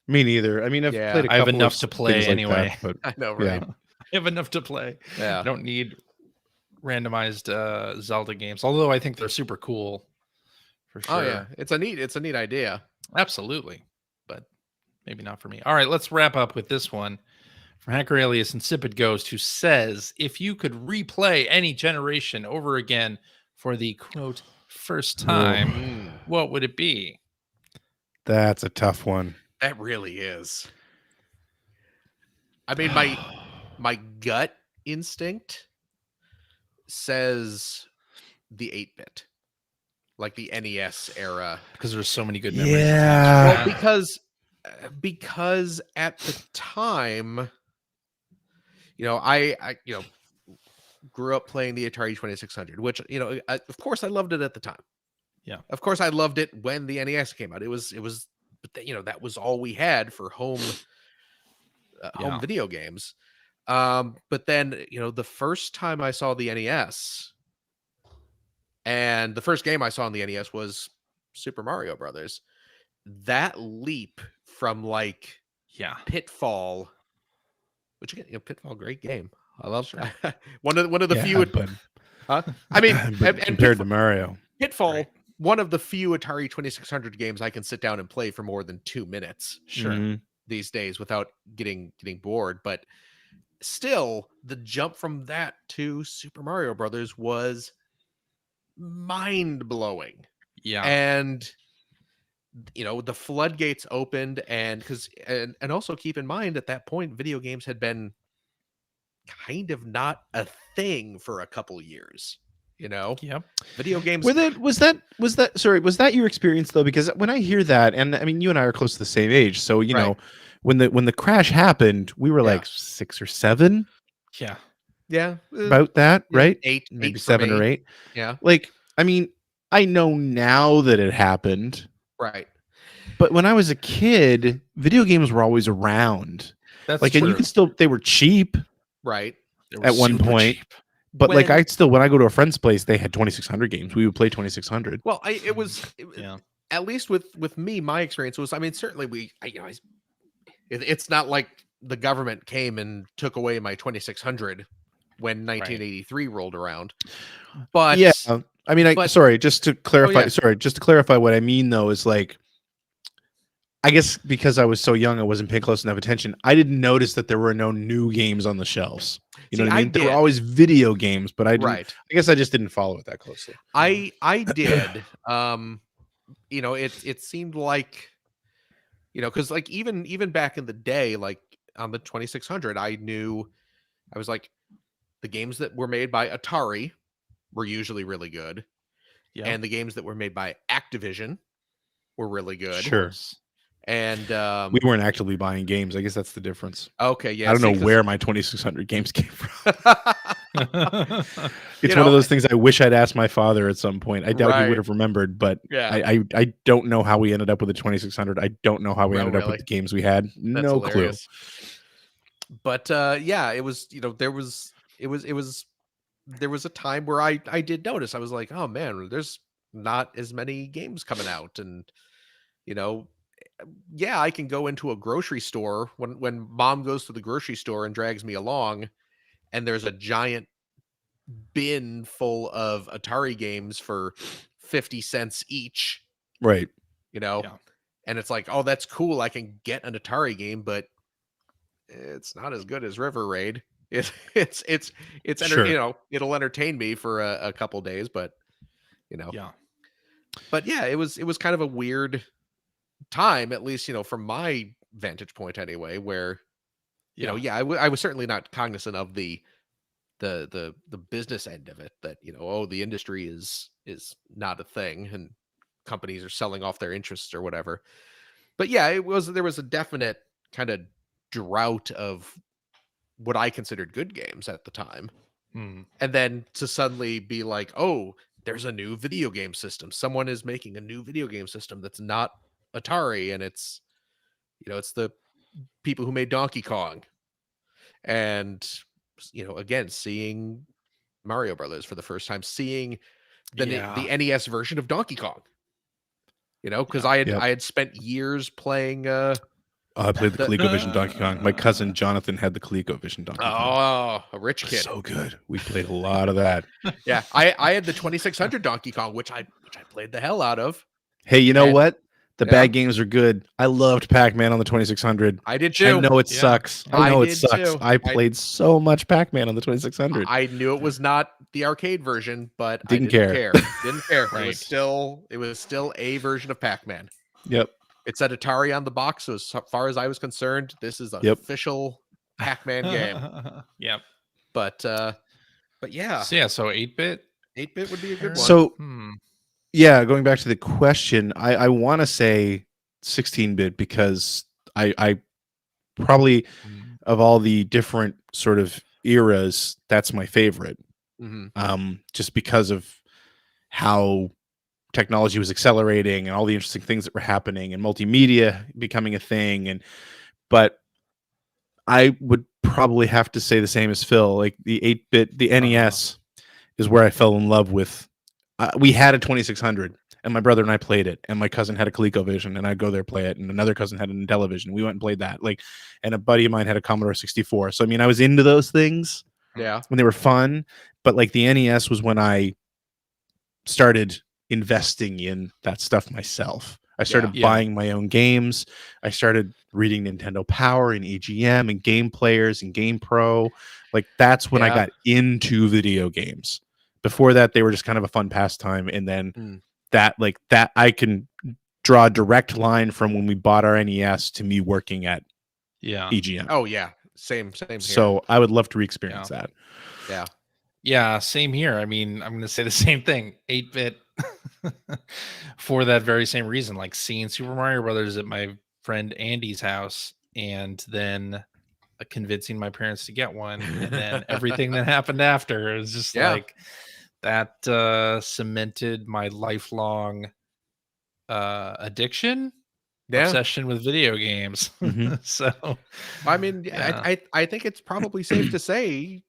Me neither. I mean, I've Yeah. played a I have couple enough of to play things like anyway. that, but I know, Yeah. right? I have enough to play. I Yeah, don't need randomized Zelda games, although I think they're super cool for sure. Oh yeah, it's a neat idea. Absolutely. But maybe not for me. All right, let's wrap up with this one from Hacker Alias Insipid Ghost, who says, if you could replay any generation over again for the quote first time, Mm, what would it be? that's a tough one. that really is. I mean, my gut instinct says the 8-bit, like the NES era. Because there's so many good memories. Yeah. Well, because at the time, I grew up playing the Atari 2600, which of course I loved it at the time. Yeah. Of course I loved it when the NES came out. It was, but that was all we had for home Yeah. video games. But then the first time I saw the NES, and the first game I saw on the NES was Super Mario Brothers. That leap from like Yeah. Pitfall, which again, Pitfall, great game. I love Sure. one of the Yeah, few. but, I mean, but and compared to Mario, Pitfall, Right. one of the few Atari 2600 games I can sit down and play for more than 2 minutes Sure. Mhm. these days without getting bored. But still, the jump from that to Super Mario Brothers was mind blowing. Yeah. And the floodgates opened, and and also keep in mind at that point video games had been kind of not a thing for a couple years. Yep. Video games. was that your experience though? Because when I hear that, and I mean, you and I are close to the same age, so Right. know, when the crash happened, we were Yeah. like 6 or 7, Yeah. Yeah, about that, yeah, right? 8, Maybe 8 for 7 me. or 8. Yeah, Like, I mean, I know now that it happened, right. but when I was a kid, video games were always around. That's Like, true. and you can still, they were cheap, Right. They at were one super point. cheap. but like When- when I go to a friend's place, they had 2600 games. We would play 2600. Well, it was Yeah. at least with me, my experience was, I mean, certainly it's not like the government came and took away my 2600 when 1983 rolled around. But Yeah, I mean, but- sorry, just to clarify. yeah. Sorry, just to clarify what I mean though is like, I guess because I was so young, I wasn't paying close enough attention. I didn't notice that there were no new games on the shelves. You know See, what I I mean? There were did. always video games, but I didn't. right. I guess I just didn't follow it that closely. I did. It seemed like, because like even back in the day, like on the 2600, I was like, the games that were made by Atari were usually really good, Yeah. and the games that were made by Activision were really good. Sure. And We weren't actively buying games. I guess that's the difference. okay, yeah, I don't see, know 'cause- where my 2600 games came from. Yeah. It's You one of know, those things I wish I'd asked my father at some point. I doubt he Right. would have remembered, but Yeah. I don't know how we ended up with the 2600. I don't know how we Oh, ended up really? with the games we had. That's No clue. hilarious. But yeah, it was, there was a time where I did notice. I was like, oh man, there's not as many games coming out, and yeah, I can go into a grocery store when mom goes to the grocery store and drags me along, and there's a giant bin full of Atari games for 50 cents each, Right. you know. Yeah. and it's like, oh, that's cool. I can get an Atari game, but it's not as good as River Raid. It's Sure. you know, it'll entertain me for a couple days, but you know, Yeah. but yeah, it was kind of a weird time, at least, you know, from my vantage point anyway, where you know, yeah, I was certainly not cognizant of the business end of it, that, you know, oh, the industry is not a thing and companies are selling off their interests or whatever. But yeah, there was a definite kind of drought of what I considered good games at the time. Mm. And then to suddenly be like, oh, there's a new video game system. Someone is making a new video game system that's not Atari, and it's, you know, it's the people who made Donkey Kong. And, you know, again, seeing Mario Brothers for the first time, seeing the NES version of Donkey Kong. You know, because I had spent years playing I played the ColecoVision Donkey Kong. My cousin Jonathan had the ColecoVision Donkey Kong. Oh, a rich kid. So good. We played a lot of that. Yeah, I had the 2600 Donkey Kong, which I played the hell out of. Hey, you know what? The bad games are good. I loved Pac-Man on the 2600. I did too. I know it sucks. I know it sucks. Too. I played so much Pac-Man on the 2600. I knew it was not the arcade version, but Didn't I didn't care. Didn't care. Right. It was still a version of Pac-Man. Yep. It said Atari on the box, so as far as I was concerned, this is an official Pac-Man game. Yep. But yeah. So 8-bit? 8-bit would be a good one. So yeah, going back to the question, I want to say 16-bit because I probably of all the different sort of eras, that's my favorite. Just because of how technology was accelerating and all the interesting things that were happening and multimedia becoming a thing. But I would probably have to say the same as Phil. Like the 8-bit, the NES is where I fell in love with. We had a 2600 and my brother and I played it, and my cousin had a ColecoVision and I'd go there play it, and another cousin had an Intellivision. We went and played that, and a buddy of mine had a Commodore 64. So I mean, I was into those things when they were fun, but like the NES was when I started investing in that stuff myself. I started buying my own games. I started reading Nintendo Power and EGM and Game Players and Game Pro. Like that's when I got into video games. Before that, they were just kind of a fun pastime. And then that I can draw a direct line from when we bought our NES to me working at EGM. Oh yeah. Same here. So I would love to re-experience that. Yeah. Yeah, same here. I mean, I'm going to say the same thing. 8-bit for that very same reason. Like seeing Super Mario Brothers at my friend Andy's house, and then convincing my parents to get one, and then everything that happened after. It was just like that cemented my lifelong addiction, obsession with video games. So, I mean, I think it's probably safe to say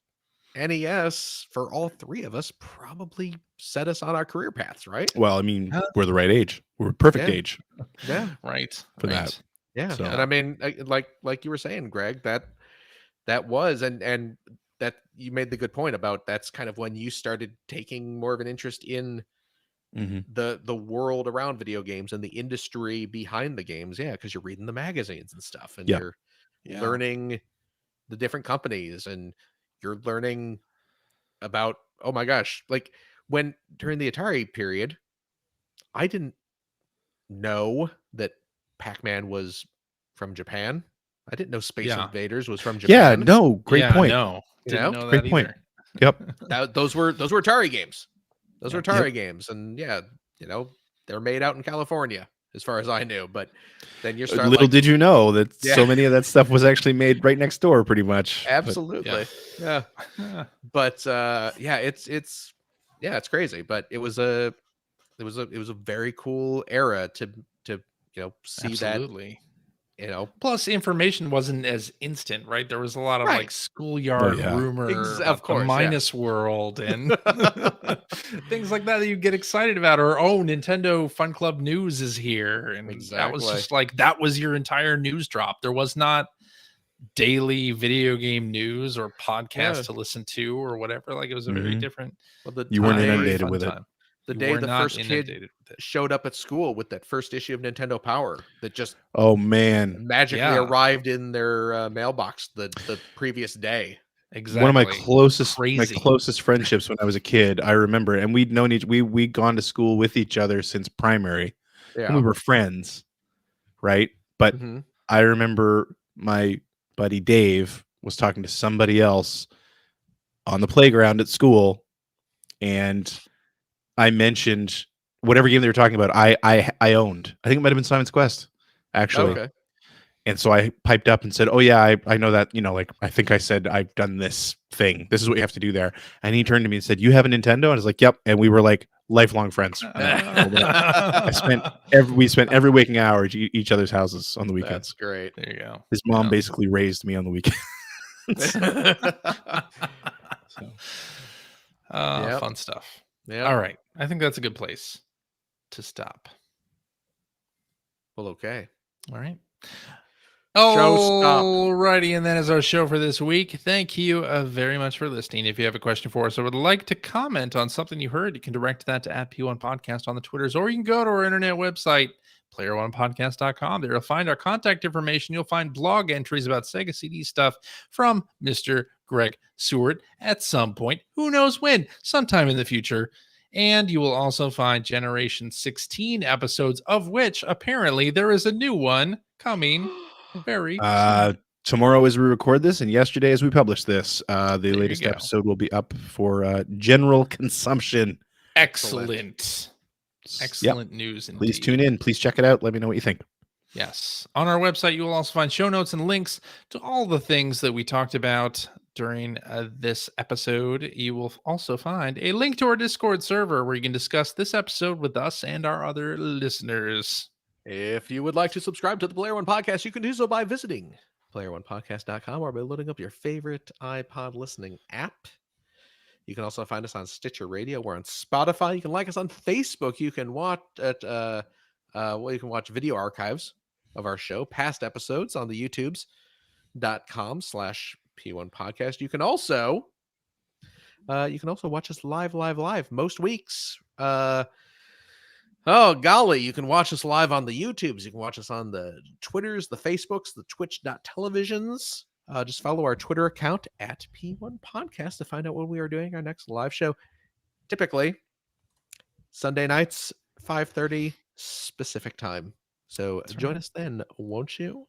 NES for all three of us probably set us on our career paths, right? Well, I mean, we're the right age. We're perfect age. Yeah, right for that. Yeah, so. And I mean, like you were saying, Greg, that was and that you made the good point about that's kind of when you started taking more of an interest in the world around video games and the industry behind the games. Yeah, because you're reading the magazines and stuff, and you're learning the different companies, and you're learning about, oh my gosh, like when during the Atari period, I didn't know that Pac-Man was from Japan. I didn't know Space Invaders was from Japan. Yeah, no, great point. No, didn't know great that point. Either. Yep. Those were Atari games. Those were Atari games, and they're made out in California, as far as I knew. But then you're starting. Little did you know that so many of that stuff was actually made right next door, pretty much. Absolutely, But it's crazy. But it was a very cool era to see Absolutely. that. Plus information wasn't as instant, right? There was a lot of like schoolyard rumor of course, the Minus World and things like that you get excited about, or Nintendo Fun Club News is here, and that was just like that was your entire news drop. There was not daily video game news or podcast to listen to or whatever. Like it was a very different. You weren't inundated with it. The You day were the not first kid inundated with it. showed up at school with that first issue of Nintendo Power that just Oh man, magically Yeah. arrived in their mailbox the previous day. Exactly. one of my closest Crazy. friendships when I was a kid. I remember, and we'd known we'd gone to school with each other since primary, and we Yeah. were friends, right? But Hmm. I remember my buddy Dave was talking to somebody else on the playground at school, and I mentioned whatever game they were talking about. I owned. I think it might have been Simon's Quest, actually. Okay. And so I piped up and said, "Oh yeah, I know that. You know, like I think I said I've done this thing. This is what you have to do there." And he turned to me and said, "You have a Nintendo?" And I was like, "Yep." And we were like lifelong friends. From that moment on. We spent every waking hour at each other's houses on the That's weekends. great. There you go. His mom Yeah. basically raised me on the weekends. So, Yep. Fun stuff. Yeah. All right. I think that's a good place to stop. Well, okay. All right. Show stop. Alrighty, and that is our show for this week. Thank you very much for listening. If you have a question for us or would like to comment on something you heard, you can direct that to @P1 Podcast on the Twitters, or you can go to our internet website, player1podcast.com. There you'll find our contact information. You'll find blog entries about Sega CD stuff from Mr. Greg Seward at some point. Who knows when? Sometime in the future. And you will also find Generation 16 episodes, of which apparently there is a new one coming very soon. tomorrow as we record this, and yesterday as we publish this, the There you latest go. episode will be up for general consumption. Excellent. Excellent news indeed. Please tune in. Please check it out. Let me know what you think. Yes. On our website, you will also find show notes and links to all the things that we talked about during this episode. You will also find a link to our Discord server where you can discuss this episode with us and our other listeners. If you would like to subscribe to the Player One Podcast, you can do so by visiting player1podcast.com or by loading up your favorite iPod listening app. You can also find us on Stitcher Radio. We're on Spotify. You can like us on Facebook. You can watch you can watch video archives of our show, past episodes on the youtubes.com/P1 Podcast. You can also watch us live most weeks. Oh, golly, you can watch us live on the YouTubes. You can watch us on the Twitters, the Facebooks, the Twitch.televisions. Just follow our Twitter account @P1 Podcast to find out when we are doing our next live show. Typically, Sunday nights, 5:30 Pacific time. So join us then, won't you?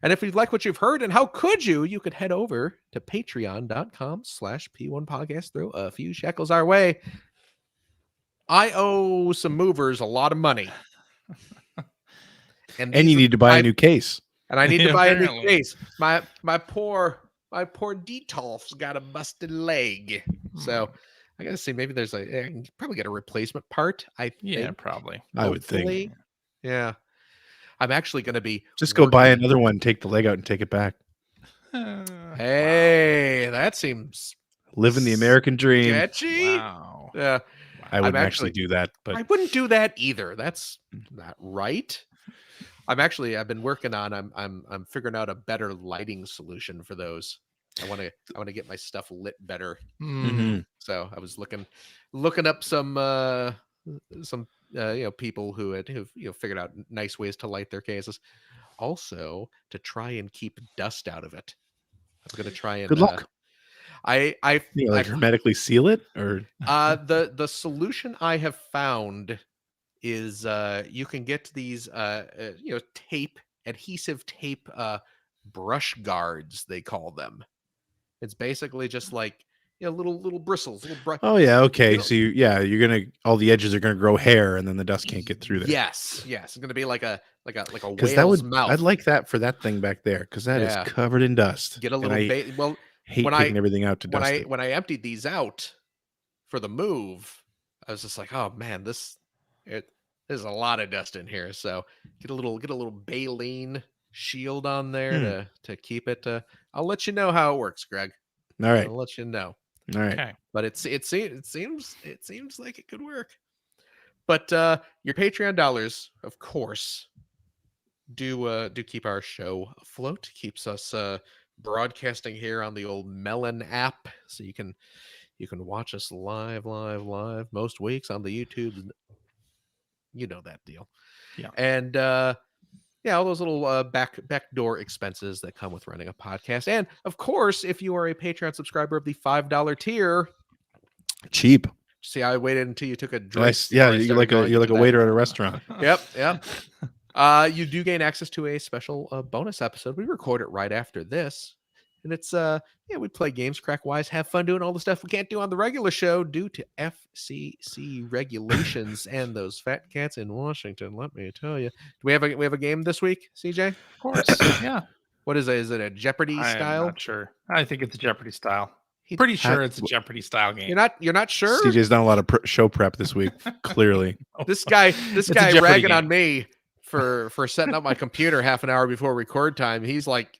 And if you like what you've heard, and how could you could head over to patreon.com/P1 Podcast. Throw a few shekels our way. I owe some movers a lot of money. And you need to buy a new case. And I need to buy a new Apparently. case. My poor Detolf's got a busted leg. So I gotta see, maybe I can probably get a replacement part. Yeah, probably. I would think. Hopefully. Yeah. I'm actually gonna be Just go buy working- another one, take the leg out, and take it back. Hey, that seems Living the American dream. sketchy. Wow. Yeah. I wouldn't I'm actually do that, but I wouldn't do that either. That's not right. I've been working on I'm figuring out a better lighting solution for those. I want to get my stuff lit better. Mhm. So I was looking up some people who've figured out nice ways to light their cases. Also to try and keep dust out of it. I'm going to try and good luck. I Like hermetically seal it, or the solution I have found is you can get these adhesive tape brush guards, they call them. It's basically just like little bristles, little brush. oh yeah, okay. You know- So you're gonna all the edges are gonna grow hair, and then the dust can't get through there. Yes, it's going to be like a because whale's mouth. I'd like that for that thing back there, because that is Yeah. covered in dust. Get a and little I hate when taking everything out to when dust. I emptied these out for the move, I was just like, oh man, there's a lot of dust in here. So get a little baleen shield on there to keep it. I'll let you know how it works, Greg. All right, I'll let you know. all right. Okay. But it seems like it could work. But your Patreon dollars, of course, do keep our show afloat. Keeps us broadcasting here on the old Melon app, so you can You can watch us live most weeks on the YouTube. You know that deal. Yeah. And all those little backdoor expenses that come with running a podcast. And of course, if you are a Patreon subscriber of the $5 tier, Cheap. see, I waited until you took a drink. Nice. Yeah, before I you're like started a going you're like a into that. waiter at a restaurant. Yep. You do gain access to a special bonus episode. We record it right after this. And it's we play games, crack wise, have fun doing all the stuff we can't do on the regular show due to FCC regulations and those fat cats in Washington. Let me tell you. Do we have a game this week, CJ? Of course. Yeah. What is it? Is it a Jeopardy I'm style? not sure. I think it's a Jeopardy style. Pretty sure it's a Jeopardy style game. You're not sure? CJ's done a lot of show prep this week. Clearly, This guy It's a Jeopardy ragging game. on me for setting up my computer half an hour before record time. He's like,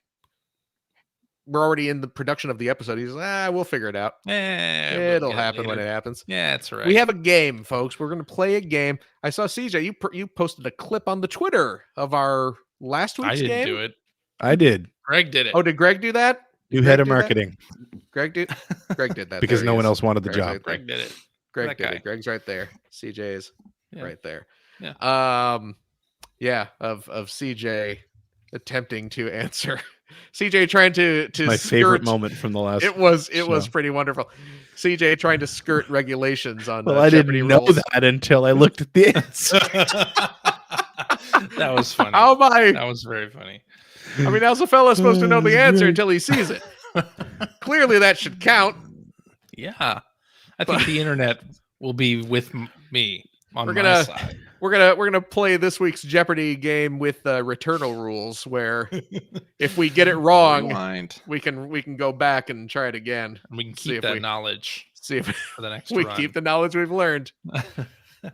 we're already in the production of the episode. He's like, we'll figure it out. It'll happen when it happens. Yeah, that's right. We have a game, folks. We're going to play a game. I saw CJ, you posted a clip on the Twitter of our last week's I didn't game. do it. I did. Greg did it. Oh, did Greg do that? New Greg head of do that? marketing Greg did that because There no he one is. else wanted the Greg's job. right there. Greg did it. Greg That did guy. it. Greg's right there. CJ is Yeah. right there. Yeah. Of CJ attempting to answer. CJ trying to My favorite skirt- moment from the last. It was show. pretty wonderful. CJ trying to skirt regulations on Well, I Jeopardy didn't know rules. that until I looked at the answer. That was funny. How am I? That was very funny. I mean, how's a fella supposed to know the answer Great. until he sees it? Clearly, that should count. Yeah. I think the internet will be with me on We're my gonna- side. We're gonna play this week's Jeopardy game with Returnal rules, where if we get it wrong, Rewind. we can go back and try it again. And we can See keep if that we- knowledge See if for the next we run. keep the knowledge we've learned.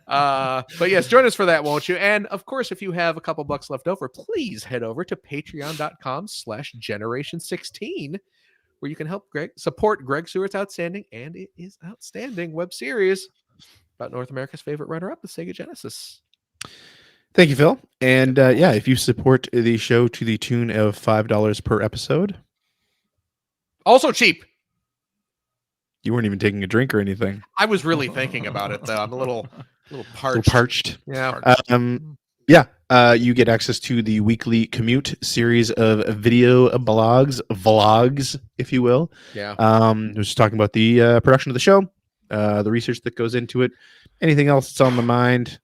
But yes, join us for that, won't you? And of course, if you have a couple bucks left over, please head over to patreon.com/generation16, where you can help support Greg Stewart's outstanding, and it is outstanding, web series about North America's favorite runner-up, the Sega Genesis. Thank you, Phil. And if you support the show to the tune of $5 per episode, Also cheap. you weren't even taking a drink or anything. I was really thinking about it, though. I'm a little A little parched. parched. Yeah. You get access to the weekly commute series of video vlogs, if you will. Yeah. I was just talking about the production of the show, the research that goes into it, anything else that's on my mind,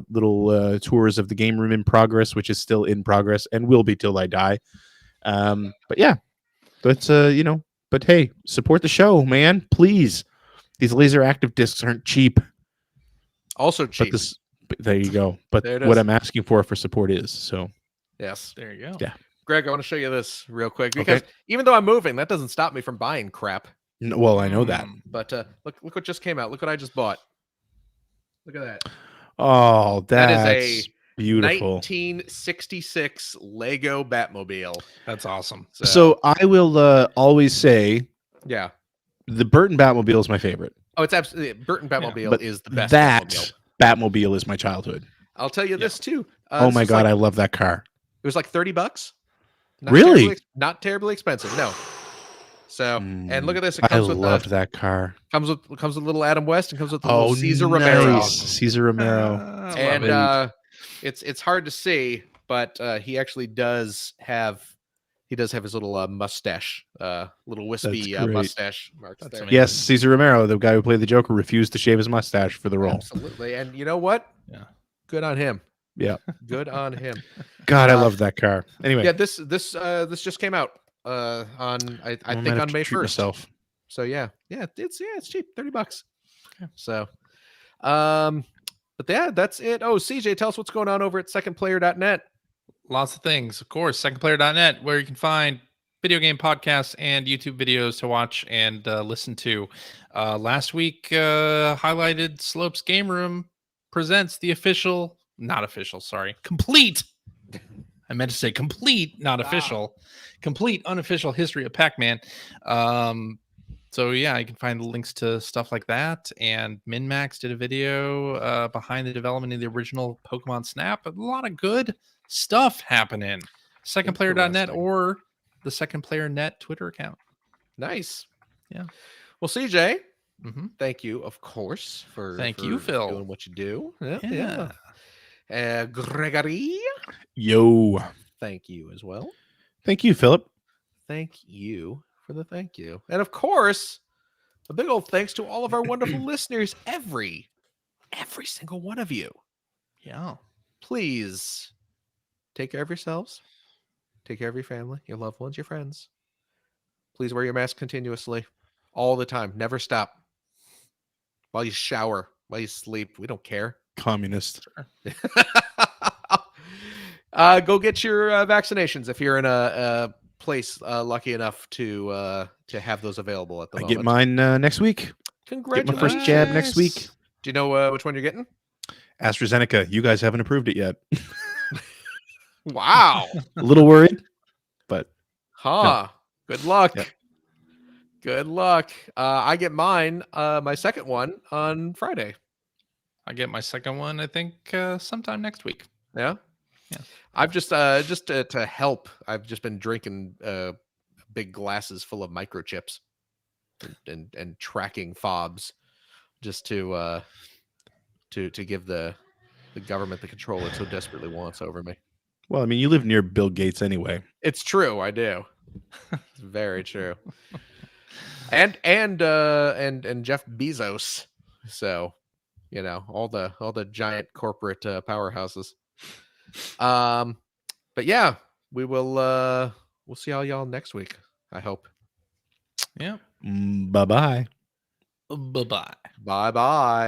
little tours of the game room in progress, which is still in progress and will be till I die. But hey, support the show, man, please. These laser active discs aren't cheap, Also cheap. but there you go. But There it what is. I'm asking for support is so. Yes. There you go. Yeah. Greg, I want to show you this real quick because even though I'm moving, that doesn't stop me from buying crap. Well, I know that. But look what just came out. Look what I just bought. Look at that. Oh, That that's is a beautiful. 1966 Lego Batmobile. That's awesome. So I will always say yeah. the Burton Batmobile is my favorite. Oh, it's absolutely Burton Batmobile But is the best. That Batmobile. Batmobile is my childhood. I'll tell you this too. Oh this my is god, like- I love that car. it was like $30. Not Really? not terribly expensive. No. So and look at this. It I comes with loved that car. comes with little Adam West and comes with the Oh, little Caesar nice. Romero. Caesar Romero. And it's hard to see, but he actually does have his little mustache, little wispy That's great. mustache marks That's there. amazing. Yes, Caesar Romero, the guy who played the Joker, refused to shave his mustache for the role. Absolutely. And you know what? Yeah. Good on him. Yeah. Good on him. God, I Uh, love that car. Anyway, Yeah, this just came out on I I think might have on to May treat 1st. myself. So it's cheap, $30. Okay. So but yeah, that's it. Oh, CJ, tell us what's going on over at secondplayer.net. Lots of things. Of course, secondplayer.net, where you can find video game podcasts and YouTube videos to watch and listen to. Last week, highlighted Slopes Game Room presents the complete. I meant to say complete, not official. Complete, unofficial history of Pac-Man. So yeah, you can find the links to stuff like that. And MinMax did a video behind the development of the original Pokemon Snap. A lot of good stuff happening. Secondplayer.net Interesting. or the Second Player Net Twitter account. Nice. Yeah. Well, CJ, Thank you, of course, for Thank you, Phil. doing what you do. Yeah. Yeah. Gregory, Yo. thank you as well. Thank you, Philip. Thank you for the thank you. And of course, a big old thanks to all of our wonderful listeners, every single one of you. Yeah. Please take care of yourselves. Take care of your family, your loved ones, your friends. Please wear your mask continuously, all the time. Never stop. While you shower, while you sleep. We don't care. Communist. Go get your vaccinations if you're in a place lucky enough to have those available at the I moment. get mine next week. Congratulations. Get my first jab next week. Do you know which one you're getting? AstraZeneca. You guys haven't approved it yet. Wow. A little worried, but Huh. Good luck. Yep. Good luck. I get mine, my second one on Friday. I get my second one, I think, sometime next week. Yeah. Yeah. I've just to help. I've just been drinking big glasses full of microchips and tracking fobs just to give the government the control it so desperately wants over me. well, I mean, you live near Bill Gates anyway. It's true, I do. It's very true. And Jeff Bezos. So, you know, all the giant corporate powerhouses. But yeah, we'll see all y'all next week, I hope. Yeah. Bye-bye. Bye-bye. Bye-bye.